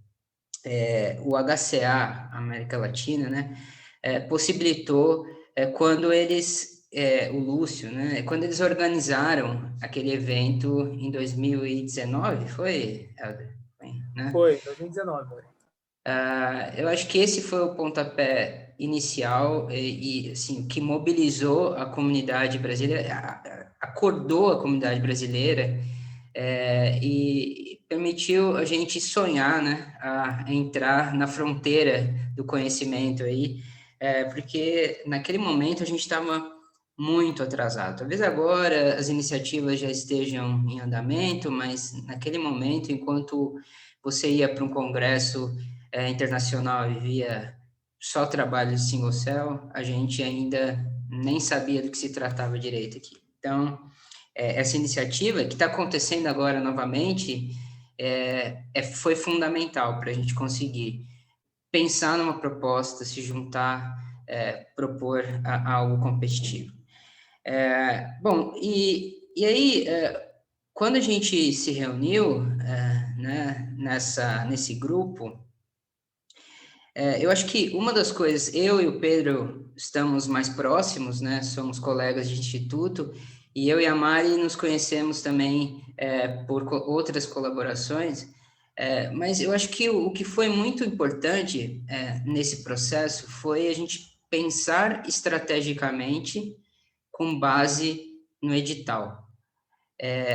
o HCA, América Latina, né, possibilitou quando eles, o Lúcio, né, quando eles organizaram aquele evento em 2019, foi, Helder? Né? Foi, 2019. Eu acho que esse foi o pontapé inicial e assim, que mobilizou a comunidade brasileira, acordou a comunidade brasileira e permitiu a gente sonhar, né, a entrar na fronteira do conhecimento aí, porque naquele momento a gente estava muito atrasado. Talvez agora as iniciativas já estejam em andamento, mas naquele momento, enquanto você ia para um congresso internacional e via só trabalho de single cell, a gente ainda nem sabia do que se tratava direito aqui. Então, essa iniciativa que está acontecendo agora novamente foi fundamental para a gente conseguir pensar numa proposta, se juntar, propor algo competitivo. Bom, e aí, quando a gente se reuniu né, nesse grupo, eu acho que uma das coisas, eu e o Pedro estamos mais próximos, né? Somos colegas de instituto, e eu e a Mari nos conhecemos também por outras colaborações, mas eu acho que o que foi muito importante nesse processo foi a gente pensar estrategicamente com base no edital.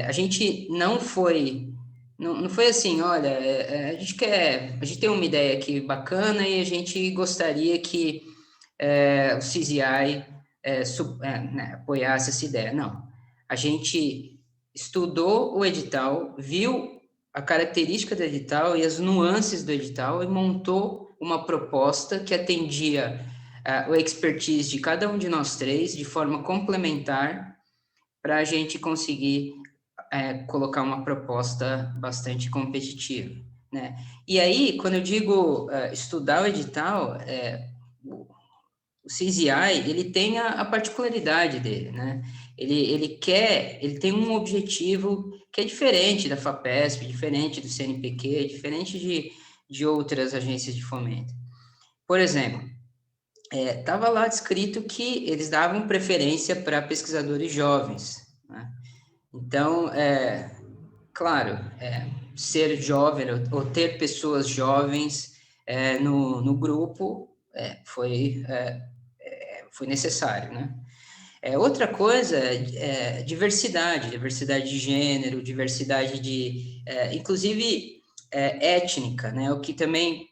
A gente não foi assim, olha, a gente tem uma ideia aqui bacana e a gente gostaria que o CZI né, apoiasse essa ideia. Não, a gente estudou o edital, viu a característica do edital e as nuances do edital e montou uma proposta que atendia o expertise de cada um de nós três de forma complementar para a gente conseguir colocar uma proposta bastante competitiva, né? E aí, quando eu digo estudar o edital, o CZI, ele tem a particularidade dele, né? Ele tem um objetivo que é diferente da FAPESP, diferente do CNPq, diferente de outras agências de fomento. Por exemplo, estava lá descrito que eles davam preferência para pesquisadores jovens, né? Então, claro, ser jovem ou ter pessoas jovens no grupo foi necessário, né? Outra coisa é diversidade de gênero, diversidade inclusive étnica, né? O que também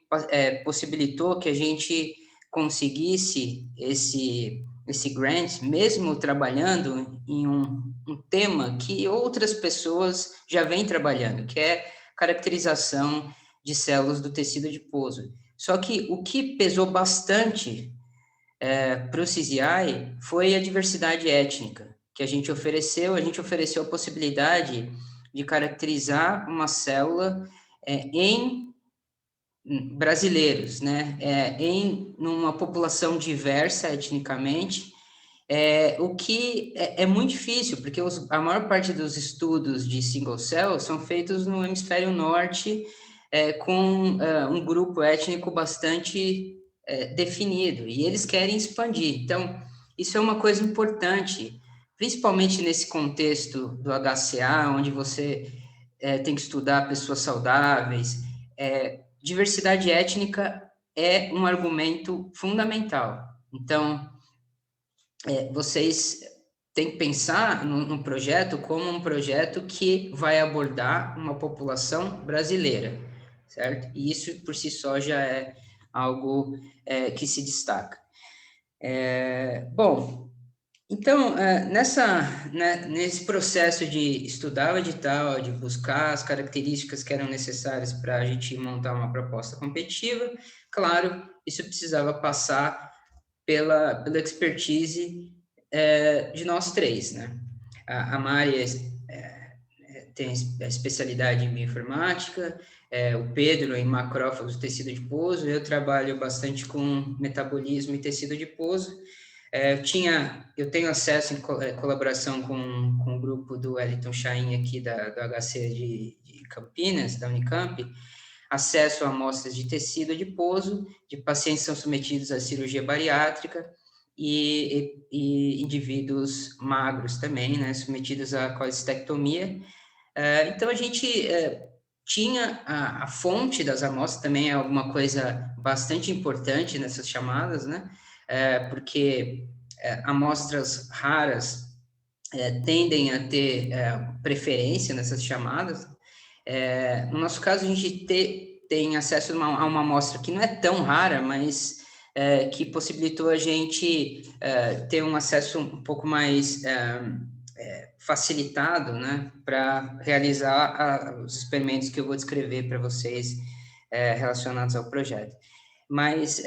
possibilitou que a gente conseguisse esse grant, mesmo trabalhando em um tema que outras pessoas já vêm trabalhando, que é caracterização de células do tecido adiposo. Só que o que pesou bastante para o CZI foi a diversidade étnica que a gente ofereceu. A gente ofereceu a possibilidade de caracterizar uma célula em brasileiros, né? Numa população diversa etnicamente, o que é muito difícil, porque a maior parte dos estudos de single cell são feitos no hemisfério norte, com um grupo étnico bastante definido, e eles querem expandir. Então, isso é uma coisa importante, principalmente nesse contexto do HCA, onde você tem que estudar pessoas saudáveis, diversidade étnica é um argumento fundamental. Então, vocês têm que pensar no projeto como um projeto que vai abordar uma população brasileira, certo? E isso, por si só, já é algo que se destaca. Bom, então, nesse processo de estudar o edital, de buscar as características que eram necessárias para a gente montar uma proposta competitiva, claro, isso precisava passar pela expertise de nós três, né? A Mari tem a especialidade em bioinformática, o Pedro em macrófagos e tecido adiposo, eu trabalho bastante com metabolismo e tecido adiposo. Eu tenho acesso em colaboração com o grupo do Wellington Chain aqui do HC de Campinas, da Unicamp, acesso a amostras de tecido adiposo, de pacientes que são submetidos à cirurgia bariátrica e indivíduos magros também, né, submetidos à colecistectomia. Então, a gente tinha a fonte das amostras, também é alguma coisa bastante importante nessas chamadas, né, porque amostras raras tendem a ter preferência nessas chamadas. No nosso caso, a gente tem acesso a uma amostra que não é tão rara, mas que possibilitou a gente ter um acesso um pouco mais facilitado, né, para realizar os experimentos que eu vou descrever para vocês relacionados ao projeto. Mas,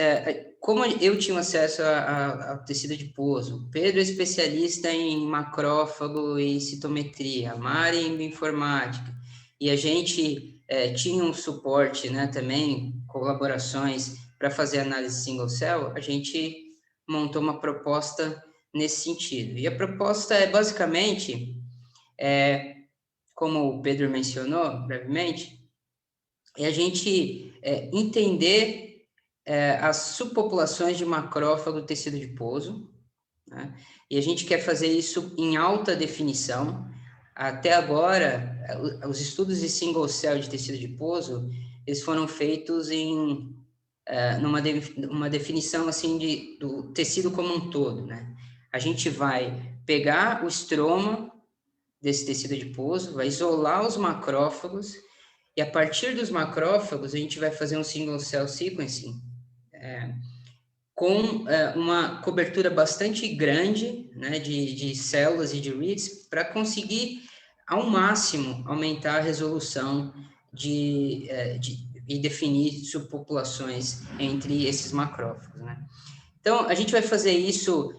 como eu tinha acesso ao tecido adiposo, o Pedro é especialista em macrófago e citometria, a Mari em bioinformática, e a gente tinha um suporte, né, também, colaborações para fazer análise single cell, a gente montou uma proposta nesse sentido. E a proposta é, basicamente, como o Pedro mencionou brevemente, é a gente entender as subpopulações de macrófago tecido adiposo, né? E a gente quer fazer isso em alta definição. Até agora, os estudos de single cell de tecido adiposo, eles foram feitos em uma definição assim do tecido como um todo, né? A gente vai pegar o estroma desse tecido adiposo, vai isolar os macrófagos, e a partir dos macrófagos a gente vai fazer um single cell sequencing com uma cobertura bastante grande, né, de células e de reads, para conseguir ao máximo aumentar a resolução e definir subpopulações entre esses macrófagos, né? Então, a gente vai fazer isso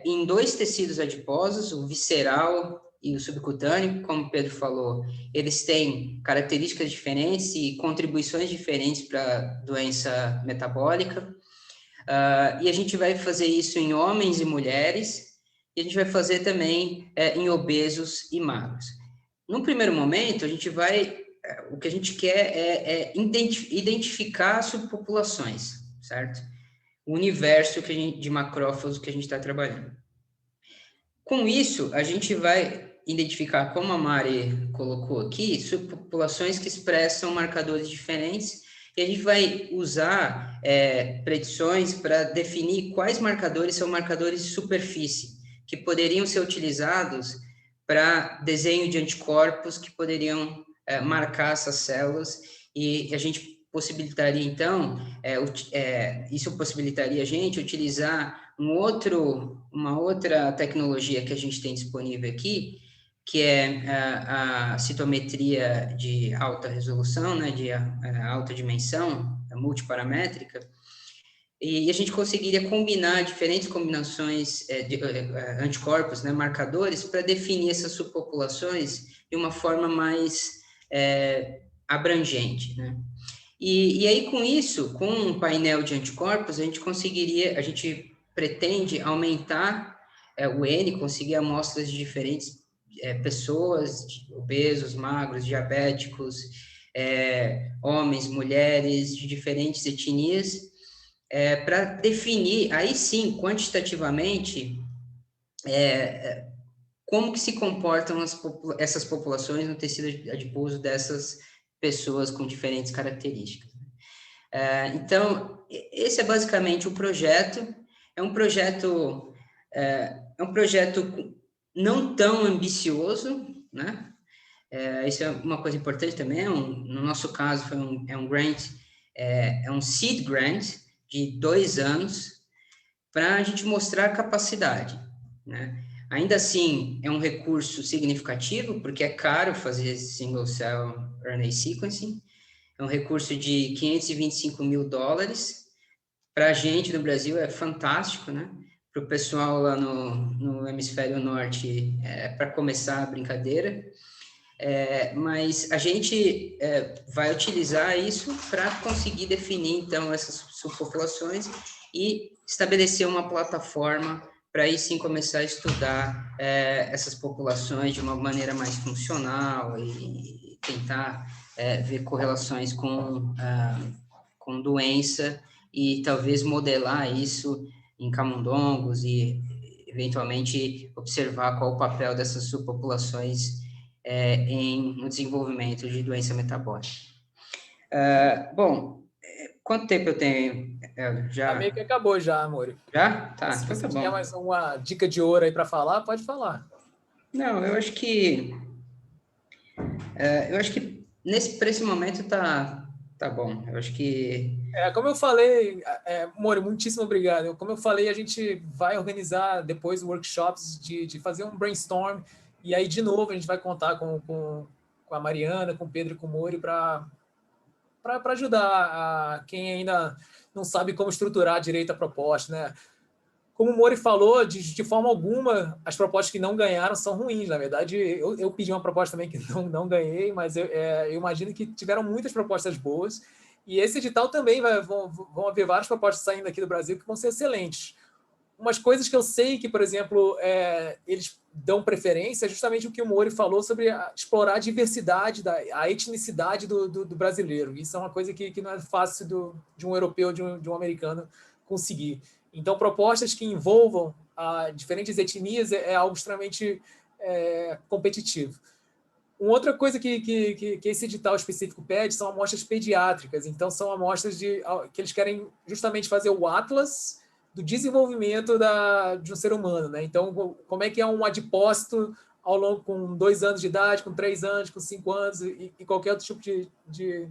em 2 tecidos adiposos, o visceral e o subcutâneo, como o Pedro falou, eles têm características diferentes e contribuições diferentes para a doença metabólica. E a gente vai fazer isso em homens e mulheres, e a gente vai fazer também em obesos e magros. No primeiro momento, o que a gente quer é identificar subpopulações, certo? O universo de macrófagos que a gente está trabalhando. Com isso, a gente vai identificar, como a Mari colocou aqui, subpopulações que expressam marcadores diferentes, e a gente vai usar predições para definir quais marcadores são marcadores de superfície, que poderiam ser utilizados para desenho de anticorpos que poderiam marcar essas células, e a gente possibilitaria, então, isso possibilitaria a gente utilizar uma outra tecnologia que a gente tem disponível aqui, que é a citometria de alta resolução, né, de alta dimensão, multiparamétrica, e a gente conseguiria combinar diferentes combinações de anticorpos, né, marcadores, para definir essas subpopulações de uma forma mais abrangente, né? E aí, com isso, com um painel de anticorpos, a gente pretende aumentar o N, conseguir amostras de diferentes pessoas, obesos, magros, diabéticos, homens, mulheres, de diferentes etnias, para definir, aí sim, quantitativamente, como que se comportam essas populações no tecido adiposo dessas pessoas com diferentes características. Então, esse é basicamente o projeto. É um projeto não tão ambicioso, né? Isso é uma coisa importante também. No nosso caso, é um grant, é um seed grant de 2 anos para a gente mostrar a capacidade, né? Ainda assim, é um recurso significativo, porque é caro fazer single cell RNA sequencing. É um recurso de $525 mil. Para a gente no Brasil é fantástico, né? Para o pessoal lá no hemisfério norte, para começar a brincadeira. Mas a gente vai utilizar isso para conseguir definir, então, essas subpopulações e estabelecer uma plataforma para aí sim começar a estudar essas populações de uma maneira mais funcional e tentar ver correlações com doença e talvez modelar isso em camundongos e eventualmente observar qual o papel dessas subpopulações no desenvolvimento de doença metabólica. Bom, quanto tempo eu tenho? Já meio que acabou já, amor. Já? Tá, Se então você tá bom. tiver mais uma dica de ouro aí para falar, pode falar. Não, eu acho que para esse momento tá bom. Eu acho que Como eu falei, Mori, muitíssimo obrigado. Como eu falei, a gente vai organizar depois workshops de fazer um brainstorm, e aí, de novo, a gente vai contar com a Mariana, com o Pedro e com o Mori para ajudar quem ainda não sabe como estruturar direito a proposta, né? Como o Mori falou, de forma alguma, as propostas que não ganharam são ruins. Na verdade, eu pedi uma proposta também que não ganhei, mas eu imagino que tiveram muitas propostas boas. E esse edital também vão haver várias propostas saindo aqui do Brasil que vão ser excelentes. Umas coisas que eu sei que, por exemplo, eles dão preferência é justamente o que o Mori falou sobre explorar a diversidade, a etnicidade do brasileiro. Isso é uma coisa que não é fácil de um europeu, de um americano conseguir. Então, propostas que envolvam diferentes etnias é algo extremamente competitivo. Uma outra coisa que esse edital específico pede são amostras pediátricas. Então, são amostras que eles querem justamente fazer o atlas do desenvolvimento de um ser humano, né? Então, como é que é um adipócito ao longo com 2 anos de idade, com 3 anos, com 5 anos e qualquer outro tipo de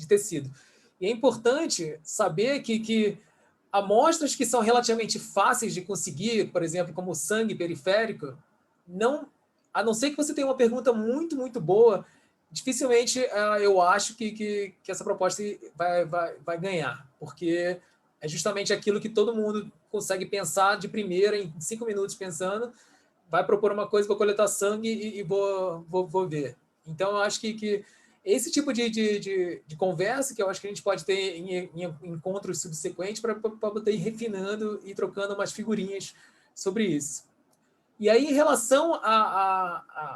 tecido. E é importante saber que amostras que são relativamente fáceis de conseguir, por exemplo, como o sangue periférico, a não ser que você tenha uma pergunta muito, muito boa, dificilmente eu acho que essa proposta vai ganhar, porque é justamente aquilo que todo mundo consegue pensar de primeira, em 5 minutos pensando, vai propor uma coisa, vou coletar sangue e vou ver. Então, eu acho que esse tipo de conversa que eu acho que a gente pode ter em encontros subsequentes para poder ir refinando e trocando umas figurinhas sobre isso. E aí, em relação à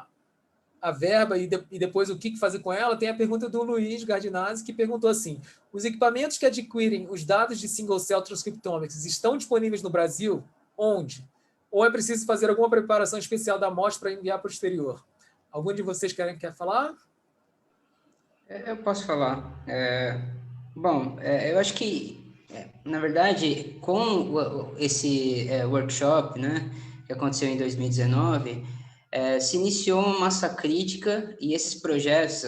verba e depois o que fazer com ela, tem a pergunta do Luiz Gardinazzi, que perguntou assim: os equipamentos que adquirem os dados de single-cell transcriptomics estão disponíveis no Brasil? Onde? Ou é preciso fazer alguma preparação especial da amostra para enviar para o exterior? Algum de vocês quer falar? Eu posso falar. Bom, eu acho que, na verdade, com esse workshop, né, que aconteceu em 2019, se iniciou uma massa crítica e esses projetos,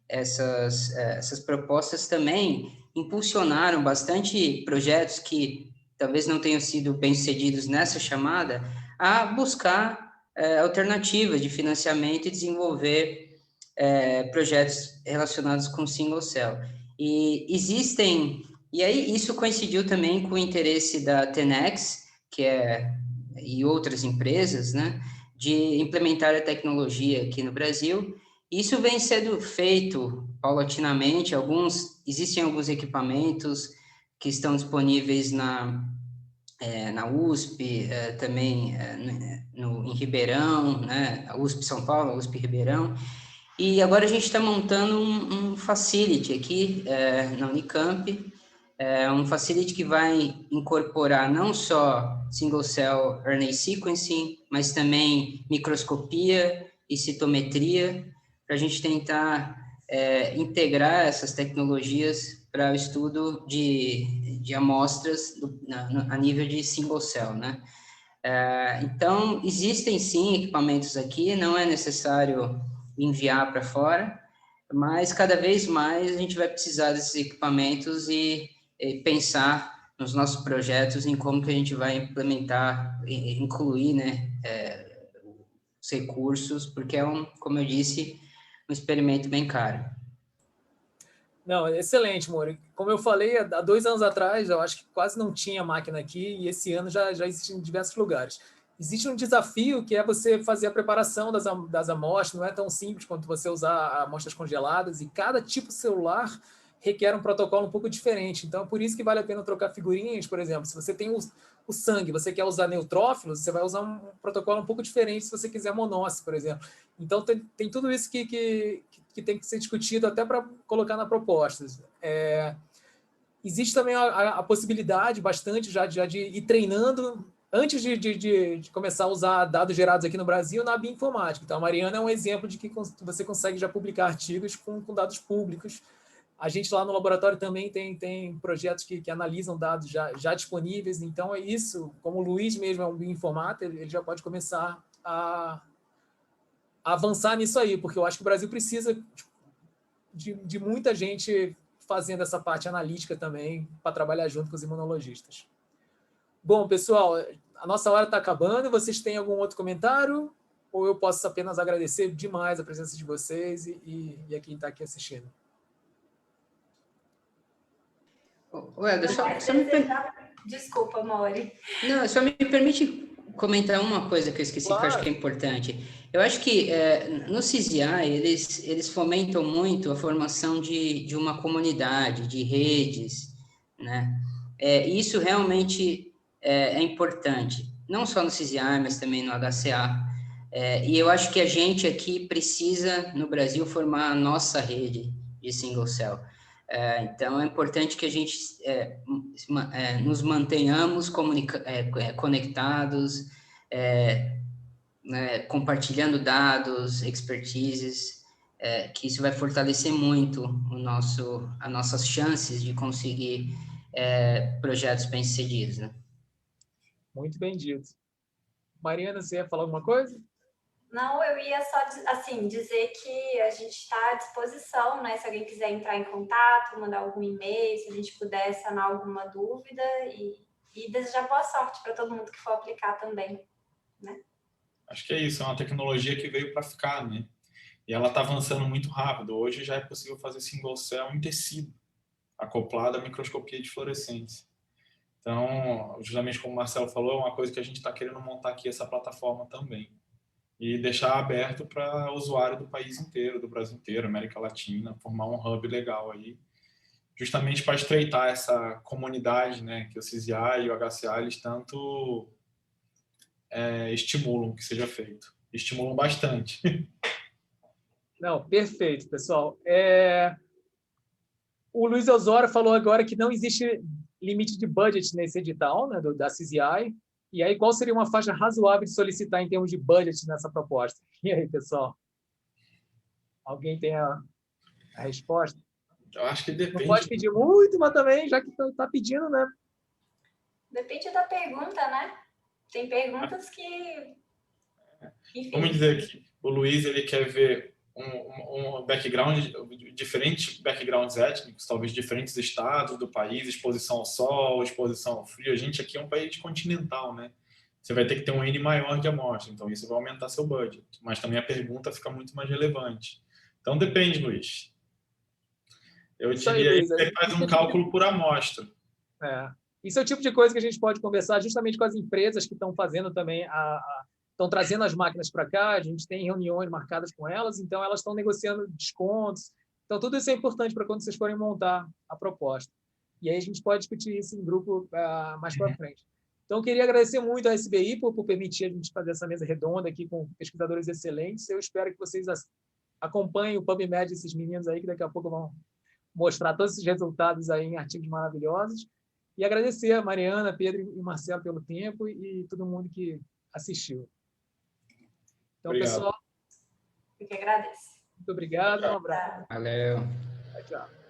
essas propostas também impulsionaram bastante projetos que talvez não tenham sido bem-sucedidos nessa chamada a buscar alternativas de financiamento e desenvolver projetos relacionados com single cell. E aí isso coincidiu também com o interesse da Tenex, e outras empresas, né, de implementar a tecnologia aqui no Brasil. Isso vem sendo feito paulatinamente, existem alguns equipamentos que estão disponíveis na USP, também em Ribeirão, né, a USP São Paulo, a USP Ribeirão. E agora a gente está montando um facility aqui na Unicamp, um facility que vai incorporar não só single-cell RNA sequencing, mas também microscopia e citometria, para a gente tentar integrar essas tecnologias para o estudo de amostras a nível de single cell, né? Então, existem sim equipamentos aqui, não é necessário enviar para fora, mas cada vez mais a gente vai precisar desses equipamentos e pensar nos nossos projetos em como que a gente vai implementar, incluir, né, os recursos, porque é como eu disse, um experimento bem caro. Não, excelente, Mori. Como eu falei, há 2 anos atrás, eu acho que quase não tinha máquina aqui, e esse ano já existe em diversos lugares. Existe um desafio que é você fazer a preparação das amostras, não é tão simples quanto você usar amostras congeladas, e cada tipo de celular requer um protocolo um pouco diferente. Então, é por isso que vale a pena trocar figurinhas, por exemplo. Se você tem o sangue, você quer usar neutrófilos, você vai usar um protocolo um pouco diferente se você quiser monócitos, por exemplo. Então, tem tudo isso que tem que ser discutido até para colocar na proposta. Existe também a possibilidade bastante já de ir treinando antes de começar a usar dados gerados aqui no Brasil na bioinformática. Então, a Mariana é um exemplo de que você consegue já publicar artigos com dados públicos. A gente lá no laboratório também tem projetos que analisam dados já disponíveis. Então, é isso. Como o Luiz mesmo é um bioinformata, ele já pode começar a avançar nisso aí, porque eu acho que o Brasil precisa de muita gente fazendo essa parte analítica também para trabalhar junto com os imunologistas. Bom, pessoal, a nossa hora está acabando. Vocês têm algum outro comentário? Ou eu posso apenas agradecer demais a presença de vocês e a quem está aqui assistindo? Desculpa, Mori. Não, só me permite comentar uma coisa que eu esqueci, claro, que eu acho que é importante. Eu acho que no CZI eles fomentam muito a formação de uma comunidade, de redes, né? Isso realmente é importante, não só no CZI, mas também no HCA. E eu acho que a gente aqui precisa, no Brasil, formar a nossa rede de single cell. Então, é importante que a gente nos mantenhamos conectados, né, compartilhando dados, expertises, que isso vai fortalecer muito as nossas chances de conseguir projetos bem-sucedidos. Né? Muito bem dito. Mariana, você ia falar alguma coisa? Não, eu ia só assim, dizer que a gente está à disposição, né? Se alguém quiser entrar em contato, mandar algum e-mail, se a gente puder sanar alguma dúvida e desejar boa sorte para todo mundo que for aplicar também, né? Acho que é isso, é uma tecnologia que veio para ficar, né? E ela está avançando muito rápido. Hoje já é possível fazer single cell em tecido, acoplado à microscopia de fluorescência. Então, justamente como o Marcelo falou, é uma coisa que a gente está querendo montar aqui essa plataforma também. E deixar aberto para usuário do país inteiro, do Brasil inteiro, América Latina, formar um hub legal aí, justamente para estreitar essa comunidade, né, que o CZA e o HCA, eles tanto estimulam que seja feito. Estimulam bastante. Não, perfeito, pessoal. O Luiz Osório falou agora que não existe limite de budget nesse edital, né, da CZI. E aí, qual seria uma faixa razoável de solicitar em termos de budget nessa proposta? E aí, pessoal? Alguém tem a resposta? Eu acho que depende. Não pode pedir muito, mas também, já que está pedindo, né? Depende da pergunta, né? Tem perguntas que... Enfim. Vamos dizer que o Luiz ele quer ver um background, diferentes backgrounds étnicos, talvez diferentes estados do país, exposição ao sol, exposição ao frio. A gente aqui é um país continental, né? Você vai ter que ter um N maior de amostra, então isso vai aumentar seu budget. Mas também a pergunta fica muito mais relevante. Então depende, Luiz. Eu diria que você faz um cálculo por amostra. Isso é o tipo de coisa que a gente pode conversar justamente com as empresas que estão fazendo também estão trazendo as máquinas para cá, a gente tem reuniões marcadas com elas, então elas estão negociando descontos. Então, tudo isso é importante para quando vocês forem montar a proposta. E aí a gente pode discutir isso em grupo mais para frente. Então, eu queria agradecer muito à SBI por permitir a gente fazer essa mesa redonda aqui com pesquisadores excelentes. Eu espero que vocês acompanhem o PubMed desses meninos aí, que daqui a pouco vão mostrar todos esses resultados aí em artigos maravilhosos. E agradecer a Mariana, Pedro e Marcelo pelo tempo e todo mundo que assistiu. Então, obrigado. pessoal, eu que agradeço. muito obrigado. Um abraço. Valeu. Tchau.